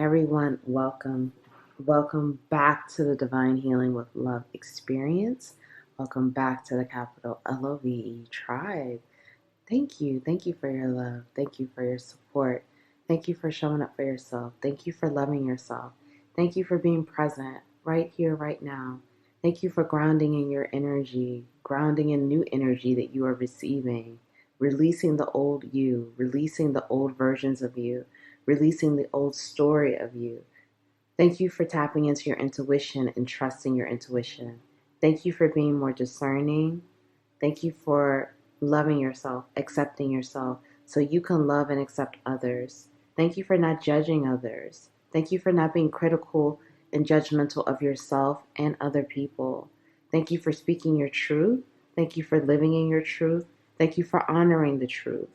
everyone, welcome. Welcome back to the Divine Healing with Love experience. Welcome back to the capital LOVE tribe. Thank you. Thank you for your love. Thank you for your support. Thank you for showing up for yourself. Thank you for loving yourself. Thank you for being present right here, right now. Thank you for grounding in your energy, grounding in new energy that you are receiving, releasing the old you, releasing the old versions of you, releasing the old story of you. Thank you for tapping into your intuition and trusting your intuition. Thank you for being more discerning. Thank you for loving yourself, accepting yourself so you can love and accept others. Thank you for not judging others. Thank you for not being critical and judgmental of yourself and other people. Thank you for speaking your truth. Thank you for living in your truth. Thank you for honoring the truth.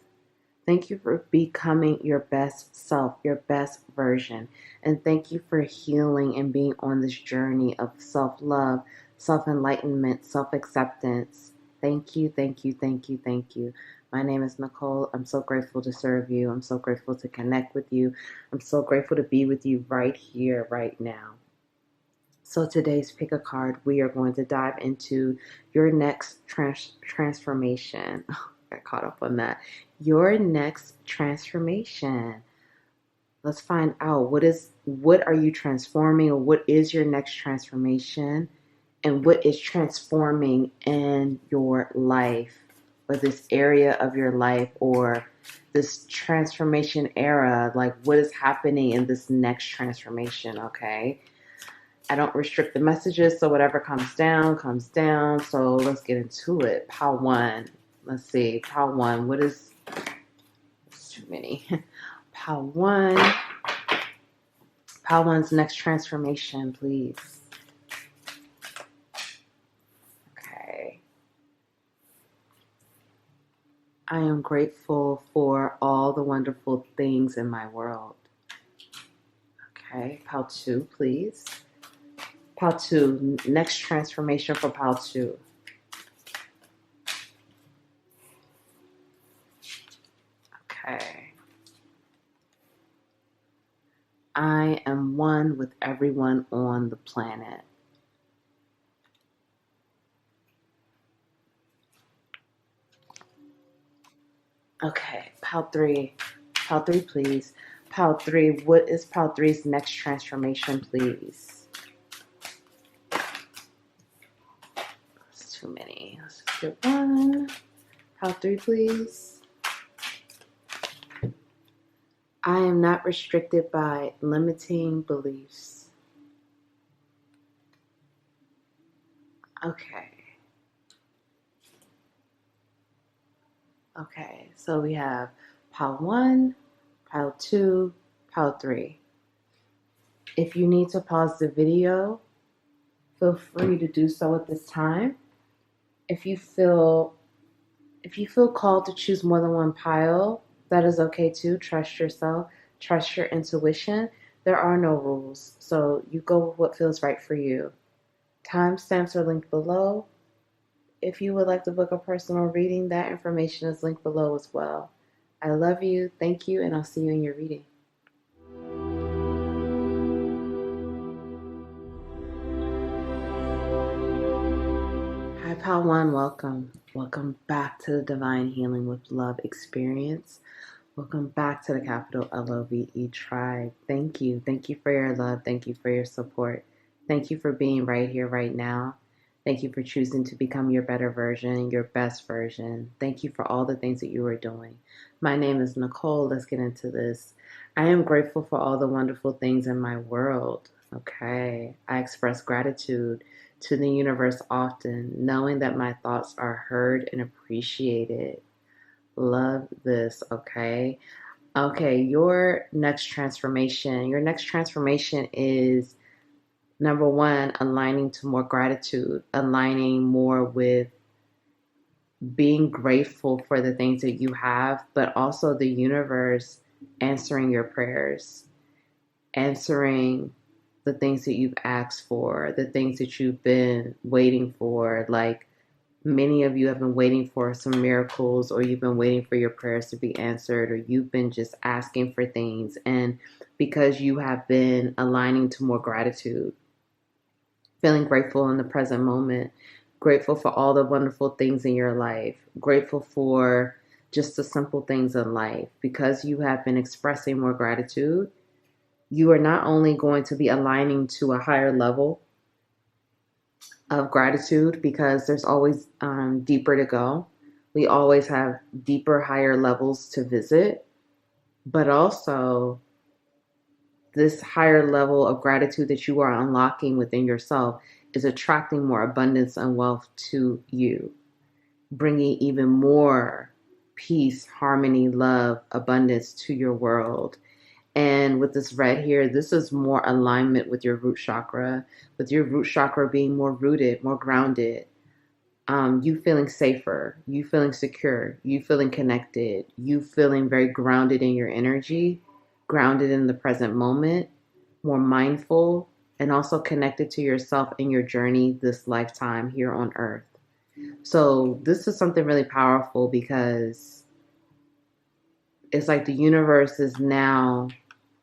Thank you for becoming your best self, your best version. And thank you for healing and being on this journey of self-love, self-enlightenment, self-acceptance. Thank you, thank you, thank you, thank you. My name is Nicole. I'm so grateful to serve you. I'm so grateful to connect with you. I'm so grateful to be with you right here, right now. So today's pick a card. We are going to dive into your next transformation. Got caught up on that. Your next transformation. Let's find out what are you transforming, or what is your next transformation, and what is transforming in your life, or this area of your life, or this transformation era. Like, what is happening in this next transformation? Okay. I don't restrict the messages, so whatever comes down, comes down. So let's get into it. Pile one. Let's see. Pile one. What is... It's too many. Pile one. Pile one's next transformation, please. Okay. I am grateful for all the wonderful things in my world. Okay. Pile two, please. Pile two. Next transformation for pile two. Okay. I am one with everyone on the planet. Okay, pile three. Pile three, please. Pile three, what is pile three's next transformation, please? That's too many. Let's just get one. Pile three, please. I am not restricted by limiting beliefs. Okay. Okay, so we have pile one, pile two, pile three. If you need to pause the video, feel free to do so at this time. If you feel called to choose more than one pile, that is okay too. Trust yourself, trust your intuition. There are no rules, so you go with what feels right for you. Timestamps are linked below. If you would like to book a personal reading, that information is linked below as well. I love you, thank you, and I'll see you in your reading. Hi, Pile One, welcome. Welcome back to the Divine Healing with Love experience. Welcome back to the capital LOVE tribe. Thank you. Thank you for your love. Thank you for your support. Thank you for being right here, right now. Thank you for choosing to become your better version, your best version. Thank you for all the things that you are doing. My name is Nicole. Let's get into this. I am grateful for all the wonderful things in my world. Okay. I express gratitude to the universe often, knowing that my thoughts are heard and appreciated. Love this, okay? Okay, your next transformation is, number one, aligning to more gratitude, aligning more with being grateful for the things that you have, but also the universe answering your prayers, answering the things that you've asked for, the things that you've been waiting for, like Many of you have been waiting for some miracles, or you've been waiting for your prayers to be answered, or you've been just asking for things. And because you have been aligning to more gratitude, feeling grateful in the present moment, grateful for all the wonderful things in your life, grateful for just the simple things in life, because you have been expressing more gratitude, you are not only going to be aligning to a higher level of gratitude, because there's always deeper to go. We always have deeper, higher levels to visit, but also this higher level of gratitude that you are unlocking within yourself is attracting more abundance and wealth to you, bringing even more peace, harmony, love, abundance to your world. And with this red here, this is more alignment with your root chakra, with your root chakra being more rooted, more grounded. You feeling safer, you feeling secure, you feeling connected, you feeling very grounded in your energy, grounded in the present moment, more mindful, and also connected to yourself and your journey this lifetime here on earth. So this is something really powerful, because it's like the universe is now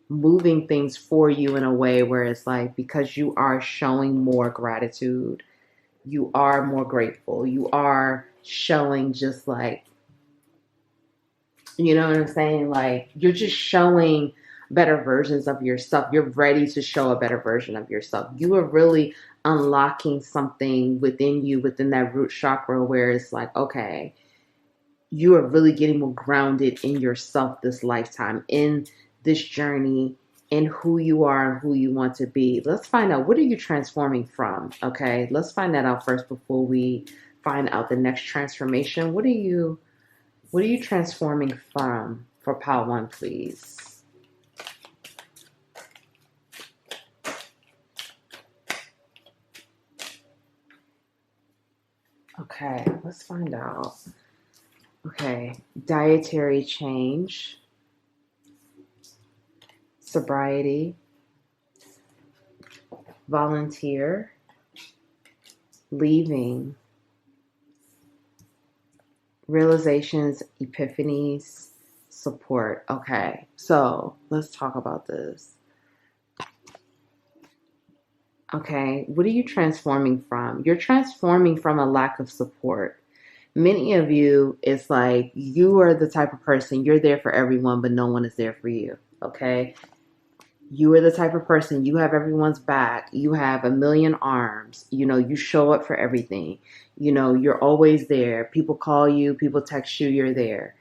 moving things for you in a way where it's like, because you are showing more gratitude, you are more grateful, you are showing just like, you know what I'm saying? Like, you're just showing better versions of yourself. You're ready to show a better version of yourself. You are really unlocking something within you, within that root chakra, where it's like, okay, you are really getting more grounded in yourself this lifetime, in this journey, in who you are and who you want to be. Let's find out, what are you transforming from? Okay, let's find that out first before we find out the next transformation. What are you transforming from for pile 1, please? Okay, let's find out. Okay, dietary change, sobriety, volunteer, leaving, realizations, epiphanies, support. Okay, so let's talk about this. Okay, what are you transforming from? You're transforming from a lack of support. Many of you, it's like you are the type of person, you're there for everyone, but no one is there for you. Okay, you are the type of person, you have everyone's back, you have a million arms, you show up for everything, you're always there. People call you, people text you, you're there.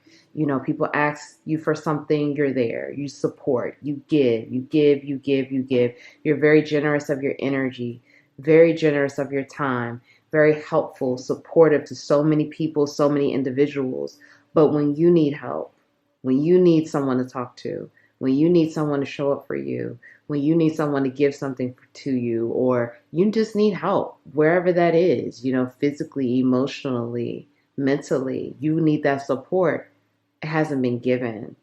People ask you for something, you're there. You support, you give, you give, you give, you give. You're very generous of your energy, very generous of your time, very helpful, supportive to so many people, so many individuals. But when you need help, when you need someone to talk to, when you need someone to show up for you, when you need someone to give something to you, or you just need help, wherever that is, physically, emotionally, mentally, you need that support. It hasn't been given,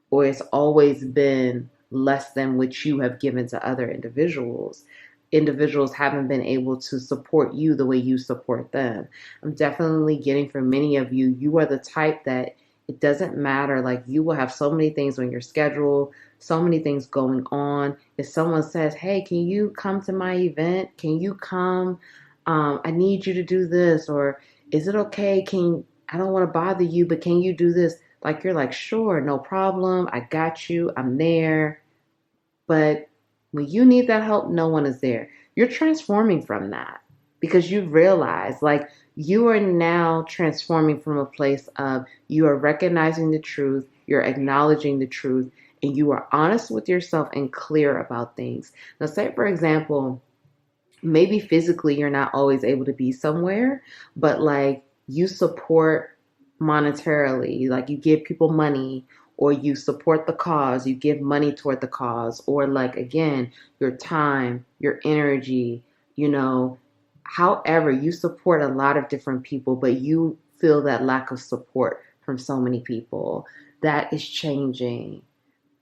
or it's always been less than what you have given to other individuals. Individuals haven't been able to support you the way you support them. I'm definitely getting from many of you, you are the type that it doesn't matter. Like, you will have so many things on your schedule, so many things going on. If someone says, hey, can you come to my event? Can you come? I need you to do this. Or is it okay? I don't want to bother you, but can you do this? Like, you're like, sure, no problem. I got you. I'm there. But when you need that help, no one is there. You're transforming from that, because you realize, like, you are now transforming from a place of, you are recognizing the truth, you're acknowledging the truth, and you are honest with yourself and clear about things. Now, say, for example, maybe physically you're not always able to be somewhere, but like, you support monetarily, like you give people money, or you support the cause, you give money toward the cause, or like, again, your time, your energy, however, you support a lot of different people, but you feel that lack of support from so many people. That is changing.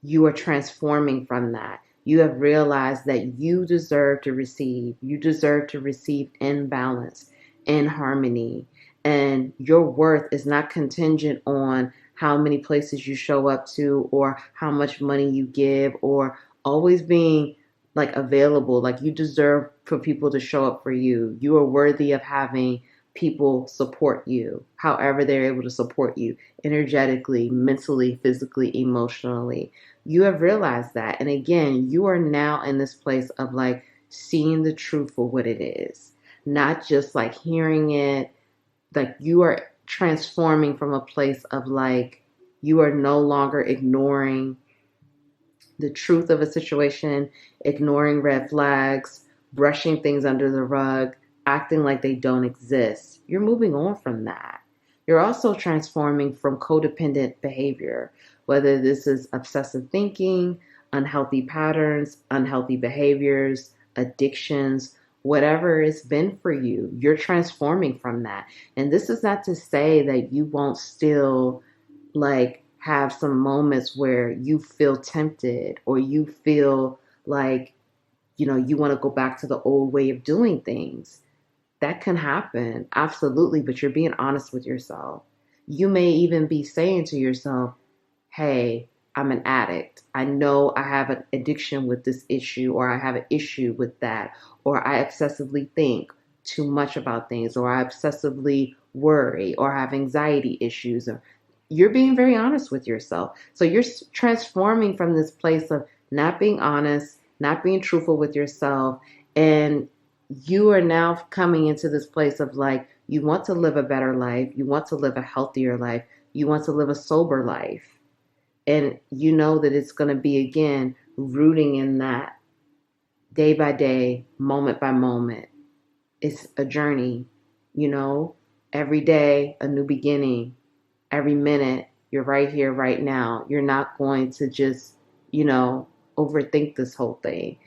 You are transforming from that. You have realized that you deserve to receive. You deserve to receive in balance, in harmony. And your worth is not contingent on how many places you show up to or how much money you give or always being like available. Like you deserve for people to show up for you. You are worthy of having people support you, however they're able to support you energetically, mentally, physically, emotionally. You have realized that. And again, you are now in this place of like seeing the truth for what it is, not just like hearing it. Like you are transforming from a place of like you are no longer ignoring the truth of a situation, ignoring red flags, brushing things under the rug, acting like they don't exist. You're moving on from that. You're also transforming from codependent behavior, whether this is obsessive thinking, unhealthy patterns, unhealthy behaviors, addictions, whatever it's been for you. You're transforming from that. And this is not to say that you won't still like have some moments where you feel tempted or you feel like, you want to go back to the old way of doing things. That can happen, absolutely, but you're being honest with yourself. You may even be saying to yourself, hey, I'm an addict. I know I have an addiction with this issue, or I have an issue with that, or I obsessively think too much about things, or I obsessively worry, or have anxiety issues. Or you're being very honest with yourself. So you're transforming from this place of not being honest, not being truthful with yourself, and you are now coming into this place of like, you want to live a better life, you want to live a healthier life, you want to live a sober life. And you know that it's going to be, again, rooting in that day by day, moment by moment. It's a journey, every day, a new beginning. Every minute, you're right here, right now. You're not going to just, overthink this whole thing.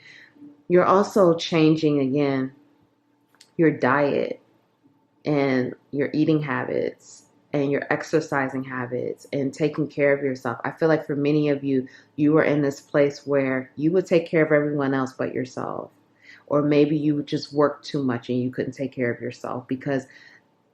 You're also changing, again, your diet and your eating habits and your exercising habits and taking care of yourself. I feel like for many of you, you are in this place where you would take care of everyone else but yourself. Or maybe you just worked too much and you couldn't take care of yourself because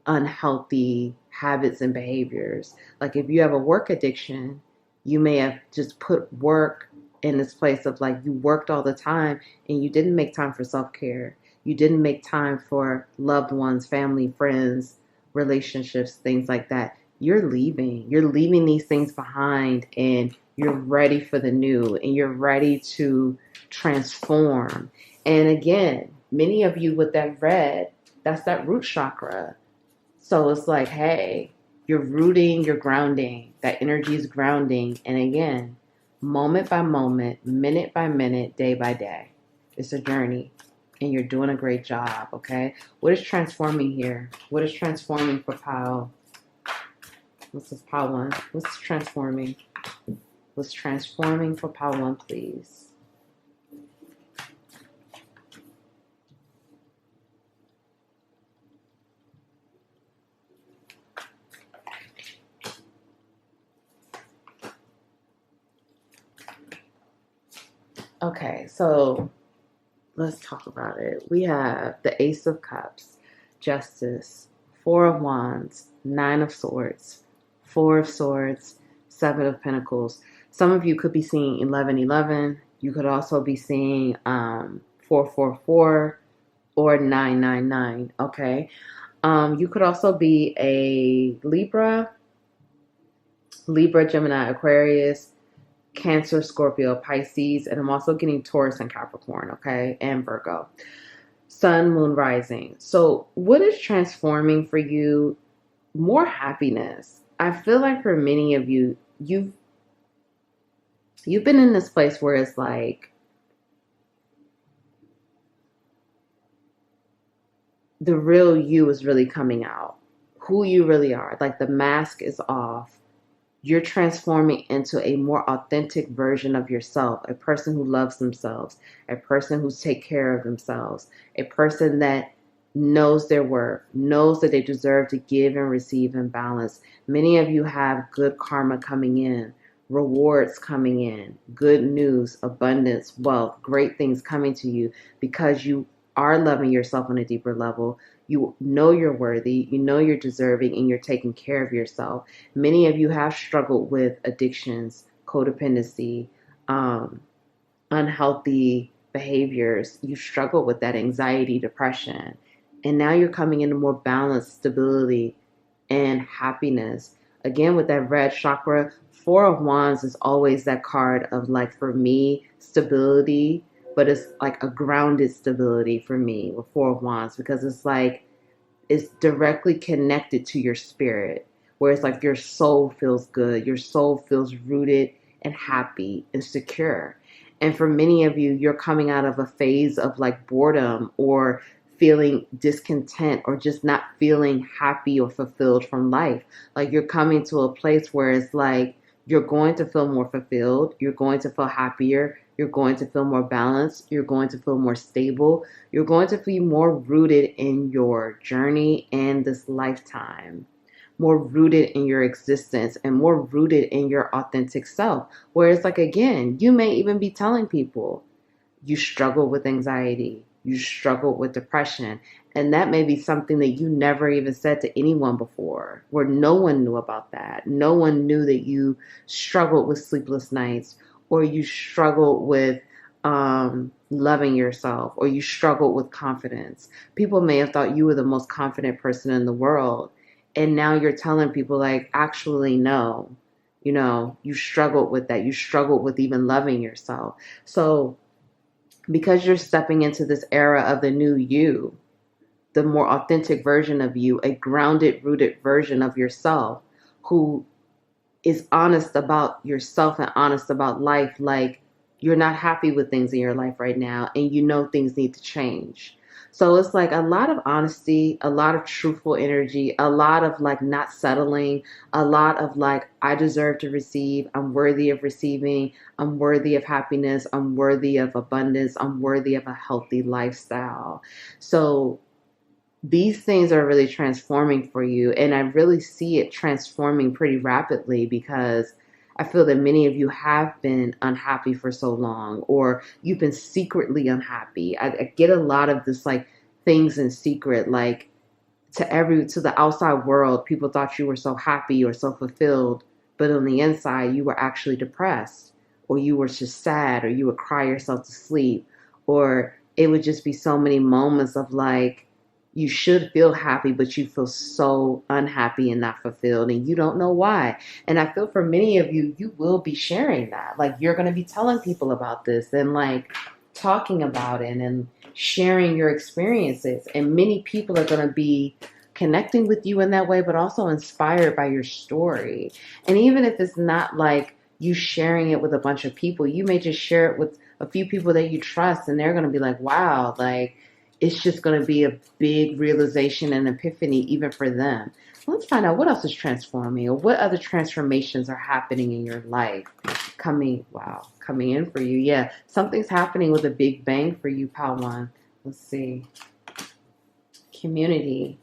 unhealthy habits and behaviors. Like if you have a work addiction, you may have just put work in this place of like you worked all the time and you didn't make time for self-care. You didn't make time for loved ones, family, friends, relationships, things like that. You're leaving. You're leaving these things behind and you're ready for the new and you're ready to transform. And again, many of you with that red, that's that root chakra. So it's like, hey, you're rooting, you're grounding. That energy is grounding. And again, moment by moment, minute by minute, day by day. It's a journey. And you're doing a great job, okay? What is transforming here? What is transforming for Pile? What's this Pile 1? What's transforming? What's transforming for Pile 1, please? Okay, so let's talk about it. We have the Ace of Cups, Justice, Four of Wands, Nine of Swords, Four of Swords, Seven of Pentacles. Some of you could be seeing 1111. You could also be seeing 444 or 999, okay? You could also be a Libra, Gemini, Aquarius, Cancer, Scorpio, Pisces, and I'm also getting Taurus and Capricorn, okay, and Virgo. Sun, Moon, Rising. So what is transforming for you? More happiness. I feel like for many of you, you've been in this place where it's like the real you is really coming out. Who you really are. Like the mask is off. You're transforming into a more authentic version of yourself, a person who loves themselves, a person who takes care of themselves, a person that knows their worth, knows that they deserve to give and receive in balance. Many of you have good karma coming in, rewards coming in, good news, abundance, wealth, great things coming to you because you are loving yourself on a deeper level. You know you're worthy, you know you're deserving, and you're taking care of yourself. Many of you have struggled with addictions, codependency, um, unhealthy behaviors. You struggle with that anxiety, depression. And now you're coming into more balance, stability, and happiness. Again, with that red chakra, Four of Wands is always that card of, like, for me, stability, but it's like a grounded stability for me with Four of Wands, because it's like is directly connected to your spirit, where it's like your soul feels good, your soul feels rooted and happy and secure. And for many of you, you're coming out of a phase of like boredom or feeling discontent or just not feeling happy or fulfilled from life. Like you're coming to a place where it's like you're going to feel more fulfilled, you're going to feel happier, you're going to feel more balanced, you're going to feel more stable, you're going to be more rooted in your journey and this lifetime, more rooted in your existence, and more rooted in your authentic self. Where it's like, again, you may even be telling people you struggle with anxiety, you struggle with depression, and that may be something that you never even said to anyone before, where no one knew about that. No one knew that you struggled with sleepless nights, or you struggled with loving yourself, or you struggled with confidence. People may have thought you were the most confident person in the world, and now you're telling people, like, actually, no, you struggled with that. You struggled with even loving yourself. So because you're stepping into this era of the new you, the more authentic version of you, a grounded, rooted version of yourself who is honest about yourself and honest about life. Like, you're not happy with things in your life right now, and you know things need to change. So it's like a lot of honesty, a lot of truthful energy, a lot of like not settling, a lot of like, I deserve to receive, I'm worthy of receiving, I'm worthy of happiness, I'm worthy of abundance, I'm worthy of a healthy lifestyle. So these things are really transforming for you. And I really see it transforming pretty rapidly, because I feel that many of you have been unhappy for so long, or you've been secretly unhappy. I get a lot of this, like, things in secret, like to the outside world, people thought you were so happy or so fulfilled, but on the inside, you were actually depressed, or you were just sad, or you would cry yourself to sleep, or it would just be so many moments of like, you should feel happy, but you feel so unhappy and not fulfilled, and you don't know why. And I feel for many of you, you will be sharing that. Like, you're going to be telling people about this and like talking about it and sharing your experiences. And many people are going to be connecting with you in that way, but also inspired by your story. And even if it's not like you sharing it with a bunch of people, you may just share it with a few people that you trust, and they're going to be like, wow, like, it's just going to be a big realization and epiphany even for them. Let's find out what else is transforming, or what other transformations are happening in your life. Coming in for you. Yeah, something's happening with a big bang for you, Pawan. Let's see. Community.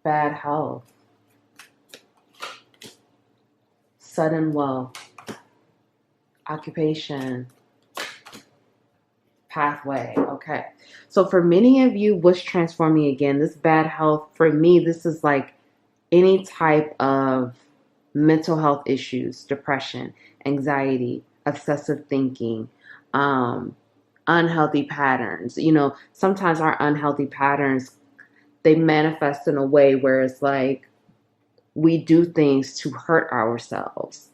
Bad health. Sudden wealth. Occupation. Pathway. Okay. So for many of you, what's transforming again? This bad health, for me, this is like any type of mental health issues, depression, anxiety, obsessive thinking, unhealthy patterns. Sometimes our unhealthy patterns, they manifest in a way where it's like we do things to hurt ourselves,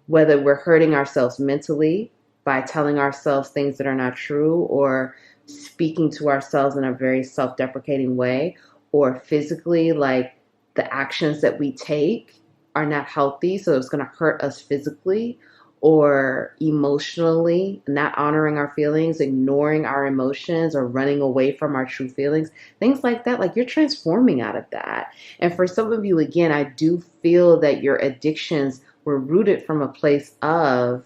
whether we're hurting ourselves mentally by telling ourselves things that are not true, or speaking to ourselves in a very self-deprecating way, or physically, like the actions that we take are not healthy, so it's going to hurt us physically, or emotionally, not honoring our feelings, ignoring our emotions, or running away from our true feelings, things like that. Like, you're transforming out of that. And for some of you, again, I do feel that your addictions were rooted from a place of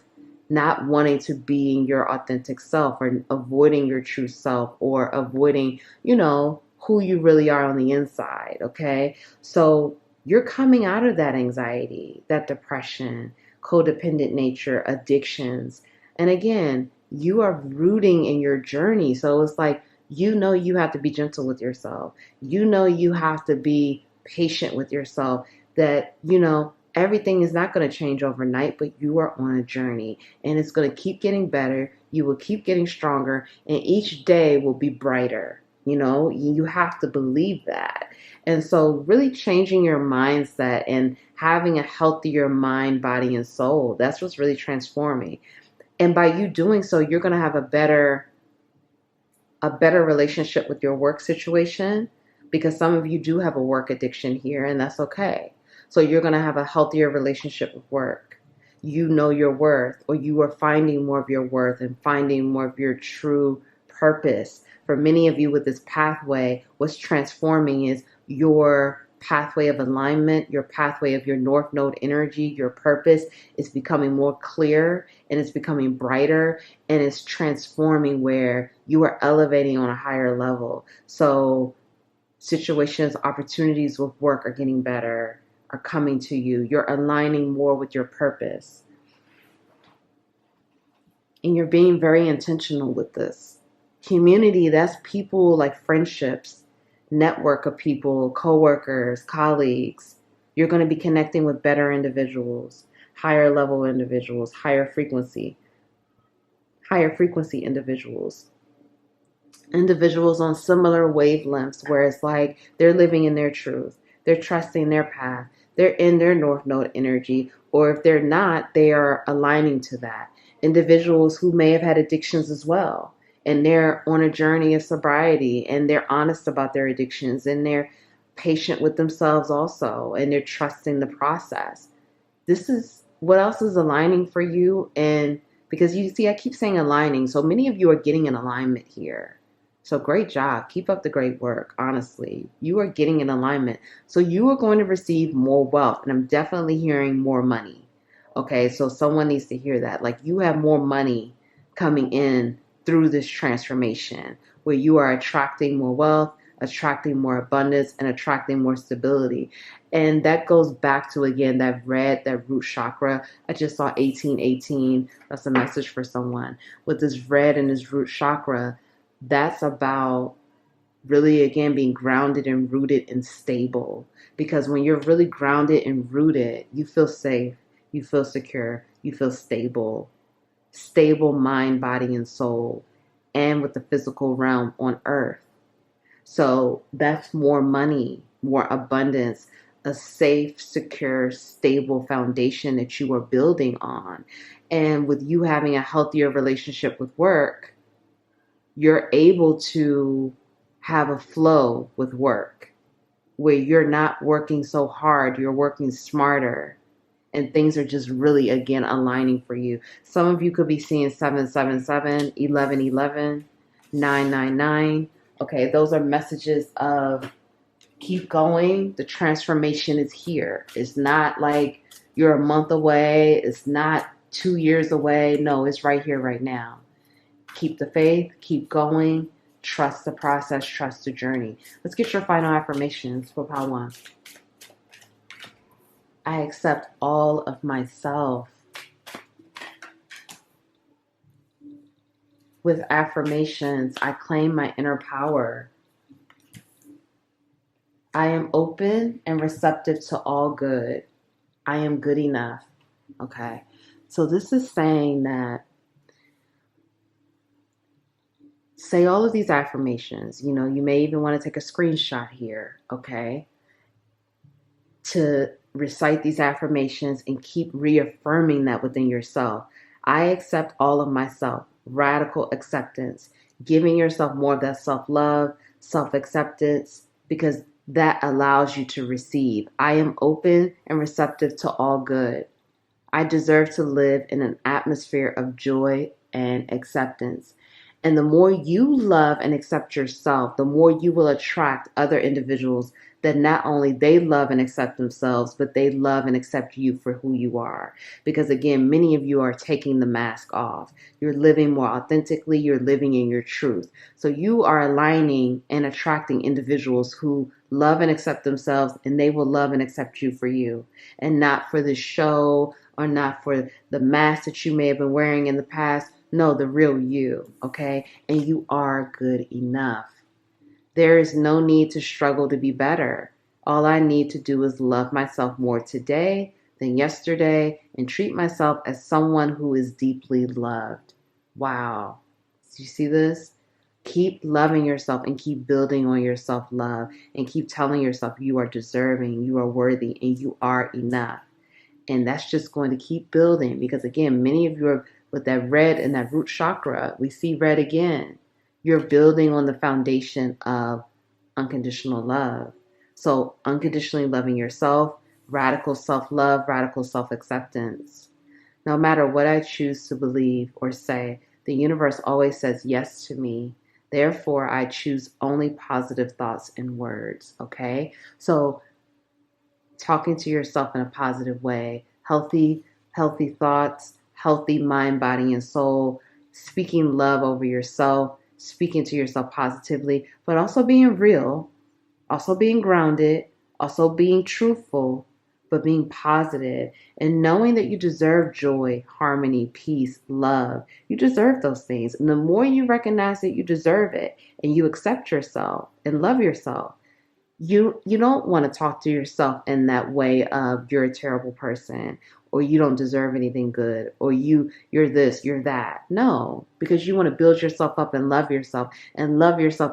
not wanting to be your authentic self, or avoiding your true self, or avoiding, who you really are on the inside. Okay. So you're coming out of that anxiety, that depression, codependent nature, addictions. And again, you are rooting in your journey. So it's like You know you have to be gentle with yourself. You know you have to be patient with yourself. That, everything is not going to change overnight, but you are on a journey and it's going to keep getting better. You will keep getting stronger and each day will be brighter. You have to believe that. And so, really changing your mindset and having a healthier mind, body, and soul, that's what's really transforming. And by you doing so, you're going to have a better relationship with your work situation, because some of you do have a work addiction here, and that's okay. So you're going to have a healthier relationship with work. You know your worth, or you are finding more of your worth and finding more of your true purpose. For many of you with this pathway, what's transforming is your pathway of alignment, your pathway of your north node energy, your purpose is becoming more clear and it's becoming brighter and it's transforming where you are elevating on a higher level. So situations, opportunities with work are getting better, are coming to you. You're aligning more with your purpose. And you're being very intentional with this. Community, that's people like friendships, network of people, coworkers, colleagues. You're going to be connecting with better individuals, higher level individuals, higher frequency individuals. Individuals on similar wavelengths where it's like they're living in their truth, they're trusting their path, they're in their north node energy, or if they're not, they are aligning to that. Individuals who may have had addictions as well, and they're on a journey of sobriety and they're honest about their addictions and they're patient with themselves also, and they're trusting the process. This is what else is aligning for you. And because you see, I keep saying aligning, so many of you are getting an alignment here. So great job. Keep up the great work. Honestly, you are getting in alignment. So you are going to receive more wealth. And I'm definitely hearing more money. Okay, so someone needs to hear that. Like, you have more money coming in through this transformation where you are attracting more wealth, attracting more abundance, and attracting more stability. And that goes back to, again, that root chakra. I just saw 1818. That's a message for someone. With this red and this root chakra, that's about really, again, being grounded and rooted and stable. Because when you're really grounded and rooted, you feel safe, you feel secure, you feel stable. Stable mind, body, and soul, and with the physical realm on earth. So that's more money, more abundance, a safe, secure, stable foundation that you are building on. And with you having a healthier relationship with work, you're able to have a flow with work where you're not working so hard, you're working smarter, and things are just really, again, aligning for you. Some of you could be seeing 777, 1111, 999. Okay, those are messages of keep going. The transformation is here. It's not like you're a month away. It's not 2 years away. No, it's right here, right now. Keep the faith, keep going, trust the process, trust the journey. Let's get your final affirmations for Pile 1. I accept all of myself. With affirmations, I claim my inner power. I am open and receptive to all good. I am good enough. Okay. So this is saying that say all of these affirmations. You may even want to take a screenshot here, okay, to recite these affirmations and keep reaffirming that within yourself. I accept all of myself. Radical acceptance. Giving yourself more of that self-love, self-acceptance, because that allows you to receive. I am open and receptive to all good. I deserve to live in an atmosphere of joy and acceptance. And the more you love and accept yourself, the more you will attract other individuals that not only they love and accept themselves, but they love and accept you for who you are. Because again, many of you are taking the mask off. You're living more authentically. You're living in your truth. So you are aligning and attracting individuals who love and accept themselves, and they will love and accept you for you, and not for the show or not for the mask that you may have been wearing in the past. No, the real you, okay? And you are good enough. There is no need to struggle to be better. All I need to do is love myself more today than yesterday and treat myself as someone who is deeply loved. Wow. Do you see this? Keep loving yourself and keep building on your self love and keep telling yourself you are deserving, you are worthy, and you are enough. And that's just going to keep building because, again, many of you are with that red and that root chakra. We see red again. You're building on the foundation of unconditional love. So, unconditionally loving yourself, radical self love, radical self acceptance. No matter what I choose to believe or say, the universe always says yes to me. Therefore, I choose only positive thoughts and words. Okay? So, talking to yourself in a positive way, healthy thoughts, healthy mind, body, and soul, speaking love over yourself, speaking to yourself positively, but also being real, also being grounded, also being truthful, but being positive and knowing that you deserve joy, harmony, peace, love. You deserve those things. And the more you recognize that you deserve it and you accept yourself and love yourself, you don't want to talk to yourself in that way of you're a terrible person or you don't deserve anything good or you're this, you're that. No, because you want to build yourself up and love yourself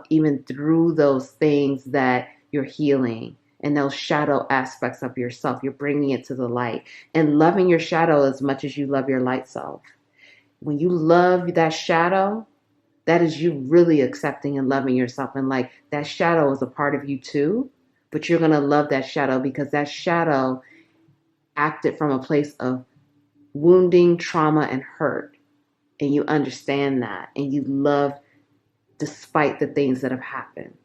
even through those things that you're healing and those shadow aspects of yourself. You're bringing it to the light and loving your shadow as much as you love your light self. When you love that shadow, that is you really accepting and loving yourself. And like that shadow is a part of you too, but you're going to love that shadow because that shadow acted from a place of wounding, trauma, and hurt. And you understand that and you love despite the things that have happened.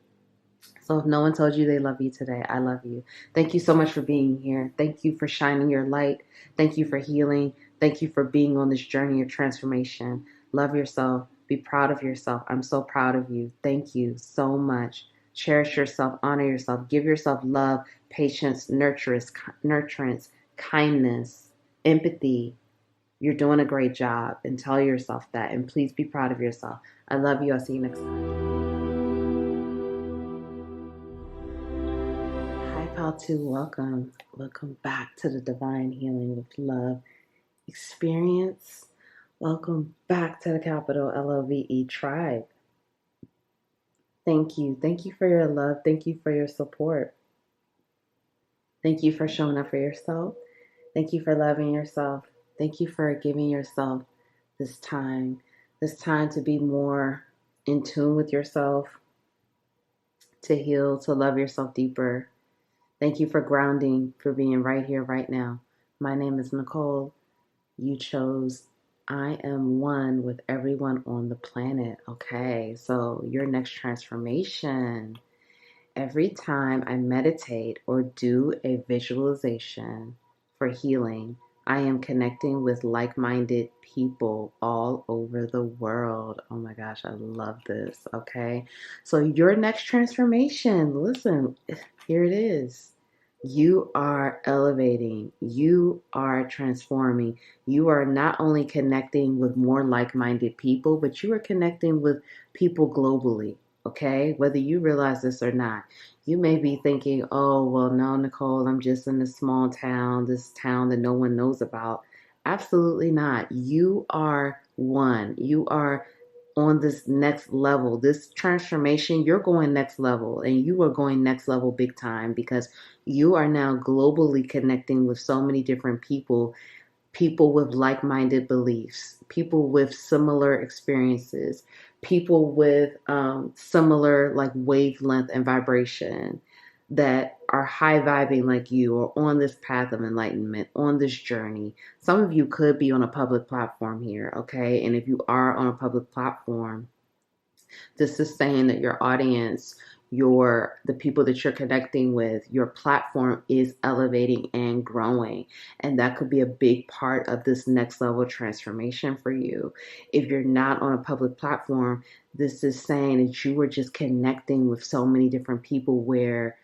So if no one told you they love you today, I love you. Thank you so much for being here. Thank you for shining your light. Thank you for healing. Thank you for being on this journey of transformation. Love yourself. Be proud of yourself. I'm so proud of you. Thank you so much. Cherish yourself. Honor yourself. Give yourself love, patience, nurturance, kindness, empathy. You're doing a great job. And tell yourself that. And please be proud of yourself. I love you. I'll see you next time. Hi, Pal 2. Welcome. Welcome back to the Divine Healing with Love experience. Welcome back to the capital LOVE tribe. Thank you. Thank you for your love. Thank you for your support. Thank you for showing up for yourself. Thank you for loving yourself. Thank you for giving yourself this time to be more in tune with yourself, to heal, to love yourself deeper. Thank you for grounding, for being right here, right now. My name is Nicole. You chose I am one with everyone on the planet. Okay, so your next transformation. Every time I meditate or do a visualization for healing, I am connecting with like-minded people all over the world. Oh my gosh, I love this. Okay, so your next transformation, listen, here it is. You are elevating, you are transforming, you are not only connecting with more like minded people, but you are connecting with people globally. Okay, whether you realize this or not, you may be thinking, oh, well, no, Nicole, I'm just in this town that no one knows about. Absolutely not. You are one. You are on this next level, this transformation. You're going next level and you are going next level big time because you are now globally connecting with so many different people with like-minded beliefs, people with similar experiences, people with similar like wavelength and vibration that are high vibing like you or on this path of enlightenment, on this journey. Some of you could be on a public platform here, okay? And if you are on a public platform, this is saying that your audience, the people that you're connecting with, your platform is elevating and growing. And that could be a big part of this next level transformation for you. If you're not on a public platform, this is saying that you are just connecting with so many different people where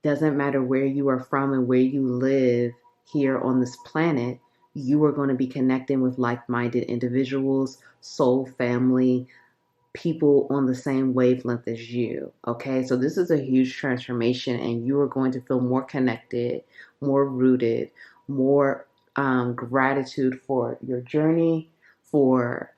it doesn't matter where you are from and where you live here on this planet, you are going to be connecting with like-minded individuals, soul family, people on the same wavelength as you. Okay, so this is a huge transformation, and you are going to feel more connected, more rooted, more gratitude for your journey, for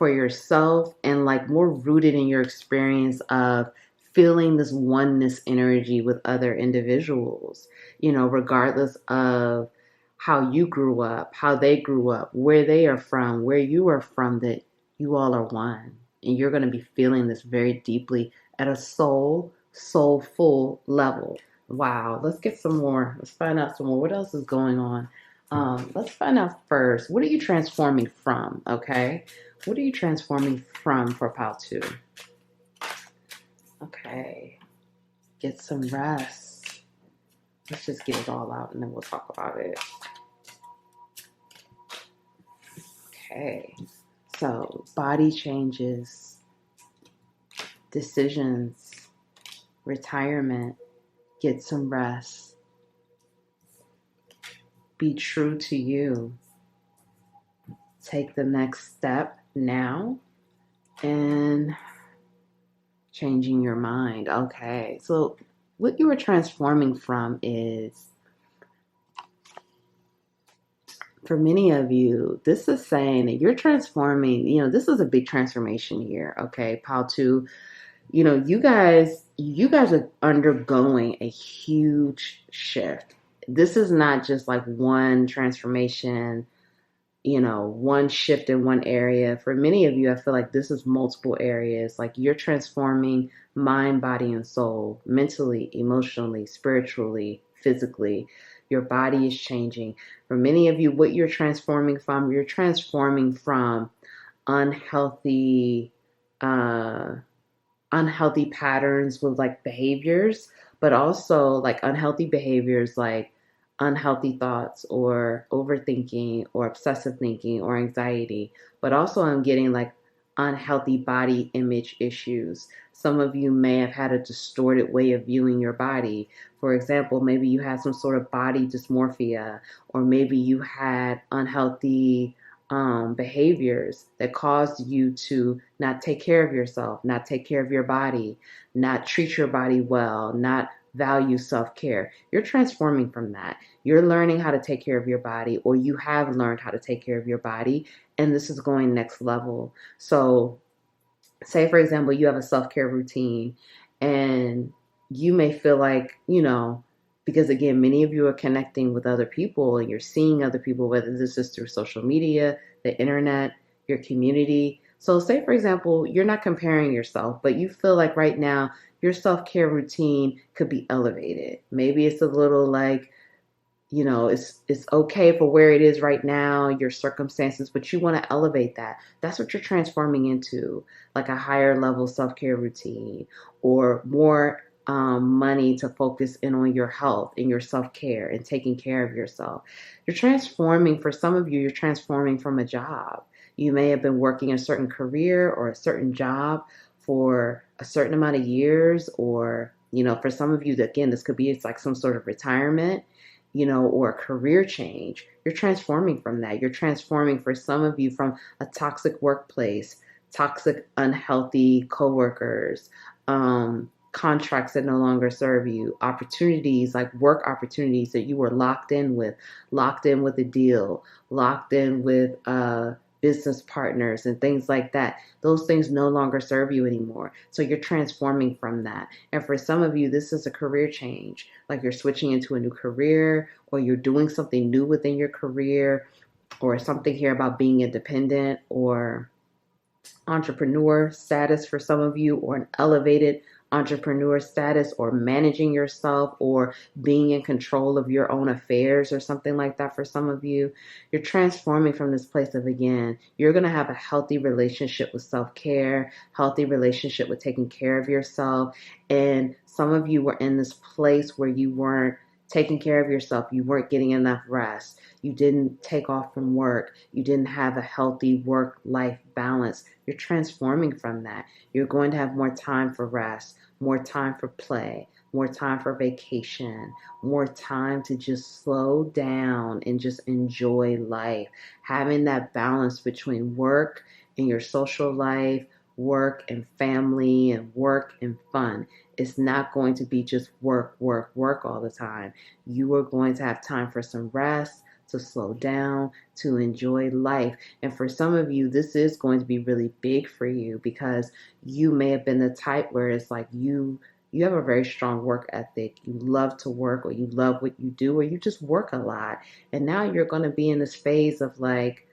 yourself, and like more rooted in your experience of feeling this oneness energy with other individuals, regardless of how you grew up, how they grew up, where they are from, where you are from, that you all are one. And you're going to be feeling this very deeply at a soulful level. Wow. Let's get some more. Let's find out some more. What else is going on? Let's find out first. What are you transforming from? Okay. What are you transforming from for pile 2? Okay. Get some rest. Let's just get it all out and then we'll talk about it. Okay. So, body changes, decisions, retirement, get some rest. Be true to you. Take the next step now and changing your mind. Okay. So, what you were transforming from is, for many of you, this is saying that you're transforming, this is a big transformation here. Okay. Pile 2, you guys are undergoing a huge shift. This is not just like one transformation, one shift in one area. For many of you, I feel like this is multiple areas. Like you're transforming mind, body, and soul, mentally, emotionally, spiritually, physically. Your body is changing. For many of you, what you're transforming from unhealthy, unhealthy patterns with like behaviors, but also like unhealthy behaviors like unhealthy thoughts or overthinking or obsessive thinking or anxiety. But also I'm getting like unhealthy body image issues. Some of you may have had a distorted way of viewing your body. For example, maybe you had some sort of body dysmorphia, or maybe you had unhealthy behaviors that caused you to not take care of yourself, not take care of your body, not treat your body well, not value self-care. You're transforming from that. You're learning how to take care of your body, or you have learned how to take care of your body, and this is going next level. So say, for example, you have a self-care routine and you may feel like, because again, many of you are connecting with other people and you're seeing other people, whether this is through social media, the internet, your community. So say, for example, you're not comparing yourself, but you feel like right now your self-care routine could be elevated. Maybe it's a little like, it's okay for where it is right now, your circumstances, but you want to elevate that. That's what you're transforming into, like a higher level self-care routine, or more money to focus in on your health and your self-care and taking care of yourself. You're transforming, for some of you, you're transforming from a job. You may have been working a certain career or a certain job for a certain amount of years, or, for some of you, again, this could be, it's like some sort of retirement, or a career change. You're transforming from that. You're transforming, for some of you, from a toxic workplace, toxic, unhealthy coworkers, contracts that no longer serve you, opportunities like work opportunities that you were locked in with a deal, locked in with business partners and things like that. Those things no longer serve you anymore. So you're transforming from that. And for some of you, this is a career change. Like you're switching into a new career, or you're doing something new within your career, or something here about being independent or entrepreneur status for some of you, or an elevated entrepreneur status, or managing yourself, or being in control of your own affairs, or something like that for some of you. You're transforming from this place of, again, you're going to have a healthy relationship with self-care, healthy relationship with taking care of yourself. And some of you were in this place where you weren't taking care of yourself. You weren't getting enough rest. You didn't take off from work. You didn't have a healthy work-life balance. You're transforming from that. You're going to have more time for rest, more time for play, more time for vacation, more time to just slow down and just enjoy life. Having that balance between work and your social life, work and family, and work and fun. It's not going to be just work, work, work all the time. You are going to have time for some rest, to slow down, to enjoy life. And for some of you, this is going to be really big for you because you may have been the type where it's like you have a very strong work ethic. You love to work, or you love what you do, or you just work a lot. And now you're going to be in this phase of like,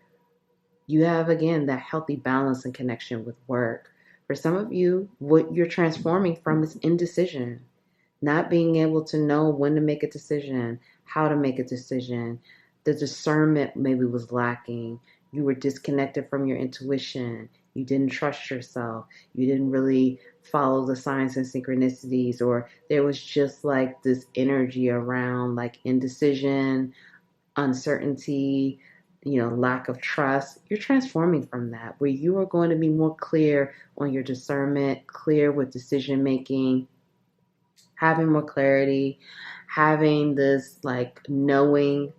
you have again that healthy balance and connection with work. For some of you, what you're transforming from is indecision, not being able to know when to make a decision, how to make a decision. The discernment maybe was lacking. You were disconnected from your intuition. You didn't trust yourself. You didn't really follow the signs and synchronicities, or there was just like this energy around like indecision, uncertainty, lack of trust. You're transforming from that, where you are going to be more clear on your discernment, clear with decision making, having more clarity, having this like knowing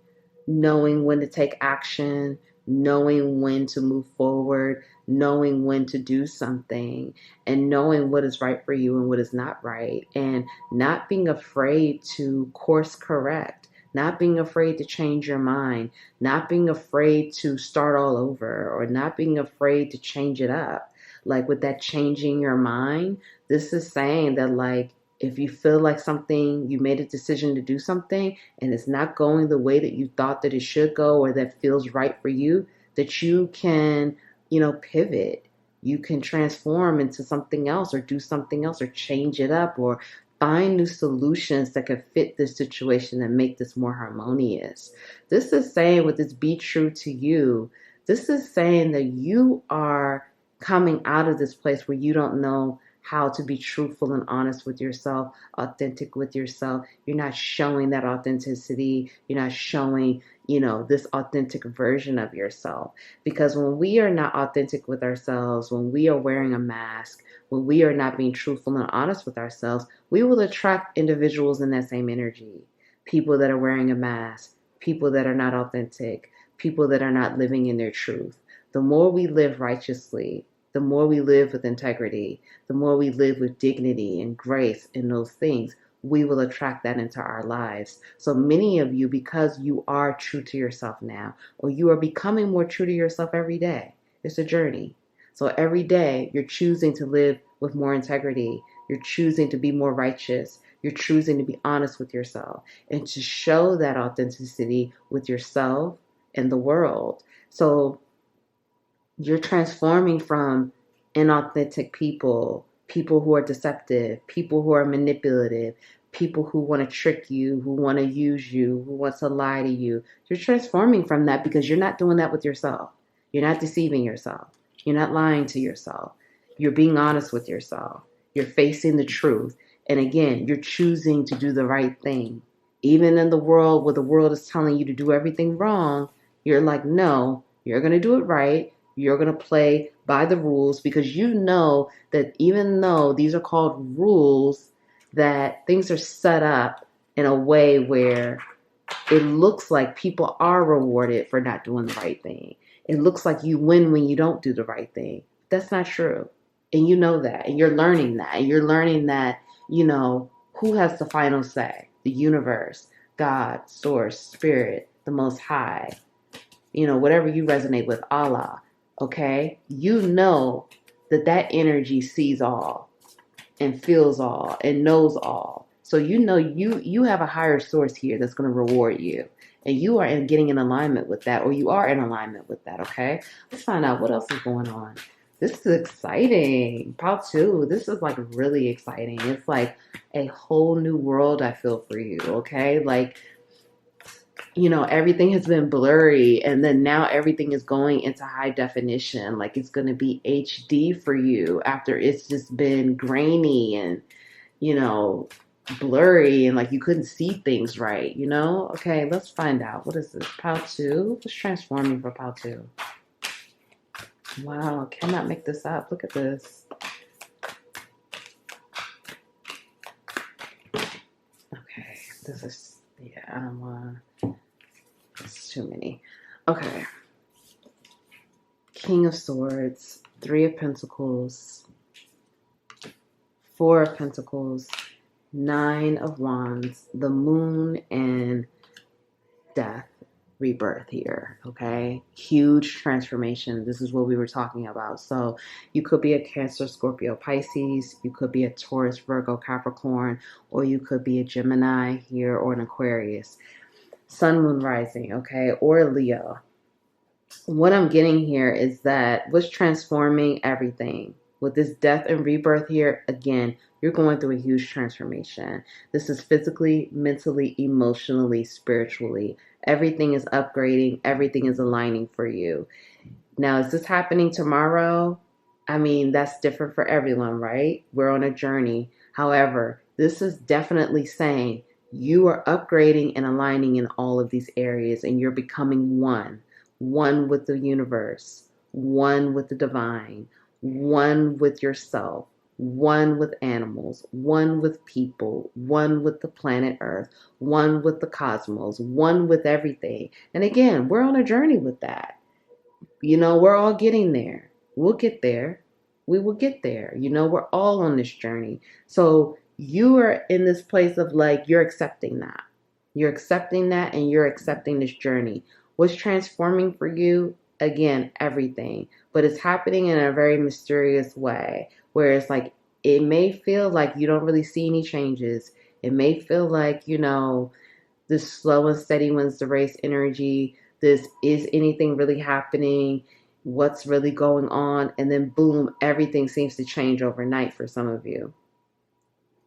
when to take action, knowing when to move forward, knowing when to do something, and knowing what is right for you and what is not right, and not being afraid to course correct, not being afraid to change your mind, not being afraid to start all over, or not being afraid to change it up. Like with that changing your mind, this is saying that like, if you feel like something, you made a decision to do something and it's not going the way that you thought that it should go, or that feels right for you, that you can, pivot. You can transform into something else, or do something else, or change it up, or find new solutions that could fit this situation and make this more harmonious. This is saying with this be true to you, this is saying that you are coming out of this place where you don't know how to be truthful and honest with yourself, authentic with yourself. You're not showing that authenticity. You're not showing, this authentic version of yourself. Because when we are not authentic with ourselves, when we are wearing a mask, when we are not being truthful and honest with ourselves, we will attract individuals in that same energy. People that are wearing a mask, people that are not authentic, people that are not living in their truth. The more we live righteously, the more we live with integrity, the more we live with dignity and grace and those things, we will attract that into our lives. So many of you, because you are true to yourself now, or you are becoming more true to yourself every day. It's a journey. So every day you're choosing to live with more integrity. You're choosing to be more righteous. You're choosing to be honest with yourself and to show that authenticity with yourself and the world. So you're transforming from inauthentic people, people who are deceptive, people who are manipulative, people who want to trick you, who want to use you, who want to lie to you. You're transforming from that because you're not doing that with yourself. You're not deceiving yourself. You're not lying to yourself. You're being honest with yourself. You're facing the truth. And again, you're choosing to do the right thing. Even in the world where the world is telling you to do everything wrong, you're like, no, you're going to do it right. You're going to play by the rules, because you know that even though these are called rules, that things are set up in a way where it looks like people are rewarded for not doing the right thing. It looks like you win when you don't do the right thing. That's not true. And you know that. And you're learning that. And you're learning that, who has the final say? The universe, God, source, spirit, the most high, whatever you resonate with, Allah. Okay? You know that energy sees all and feels all and knows all. So you have a higher source here that's going to reward you. And you are getting in alignment with that, or you are in alignment with that, okay? Let's find out what else is going on. This is exciting. Part 2. This is like really exciting. It's like a whole new world, I feel, for you, okay? Like, everything has been blurry, and then now everything is going into high definition. Like it's going to be HD for you after it's just been grainy and, blurry, and like you couldn't see things right, Okay, let's find out. What is this? Pile 2? What's transforming for Pile 2? Wow, cannot make this up. Look at this. This is, yeah, I don't want to, it's too many. Okay. King of Swords, Three of Pentacles, Four of Pentacles, Nine of Wands, the Moon, and Death, rebirth here, okay? Huge transformation. This is what we were talking about. So you could be a Cancer, Scorpio, Pisces. You could be a Taurus, Virgo, Capricorn, or you could be a Gemini here or an Aquarius. Sun, Moon, Rising, okay? Or Leo. What I'm getting here is that what's transforming everything with this death and rebirth here, again, you're going through a huge transformation. This is physically, mentally, emotionally, spiritually. Everything is upgrading, everything is aligning for you. Now, is this happening tomorrow? I mean, that's different for everyone, right? We're on a journey. However, this is definitely saying you are upgrading and aligning in all of these areas, and you're becoming one with the universe, one with the divine, one with yourself, one with animals, one with people, one with the planet Earth, one with the cosmos, one with everything. And again, we're on a journey with that. You know, we're all getting there. We'll get there. We will get there. You know, we're all on this journey. So you are in this place of like, you're accepting that. You're accepting that and you're accepting this journey. What's transforming for you? Again, everything. But it's happening in a very mysterious way where it's like, it may feel like you don't really see any changes. It may feel like, you know, this slow and steady wins the race energy. This is anything really happening? What's really going on? And then boom, everything seems to change overnight for some of you.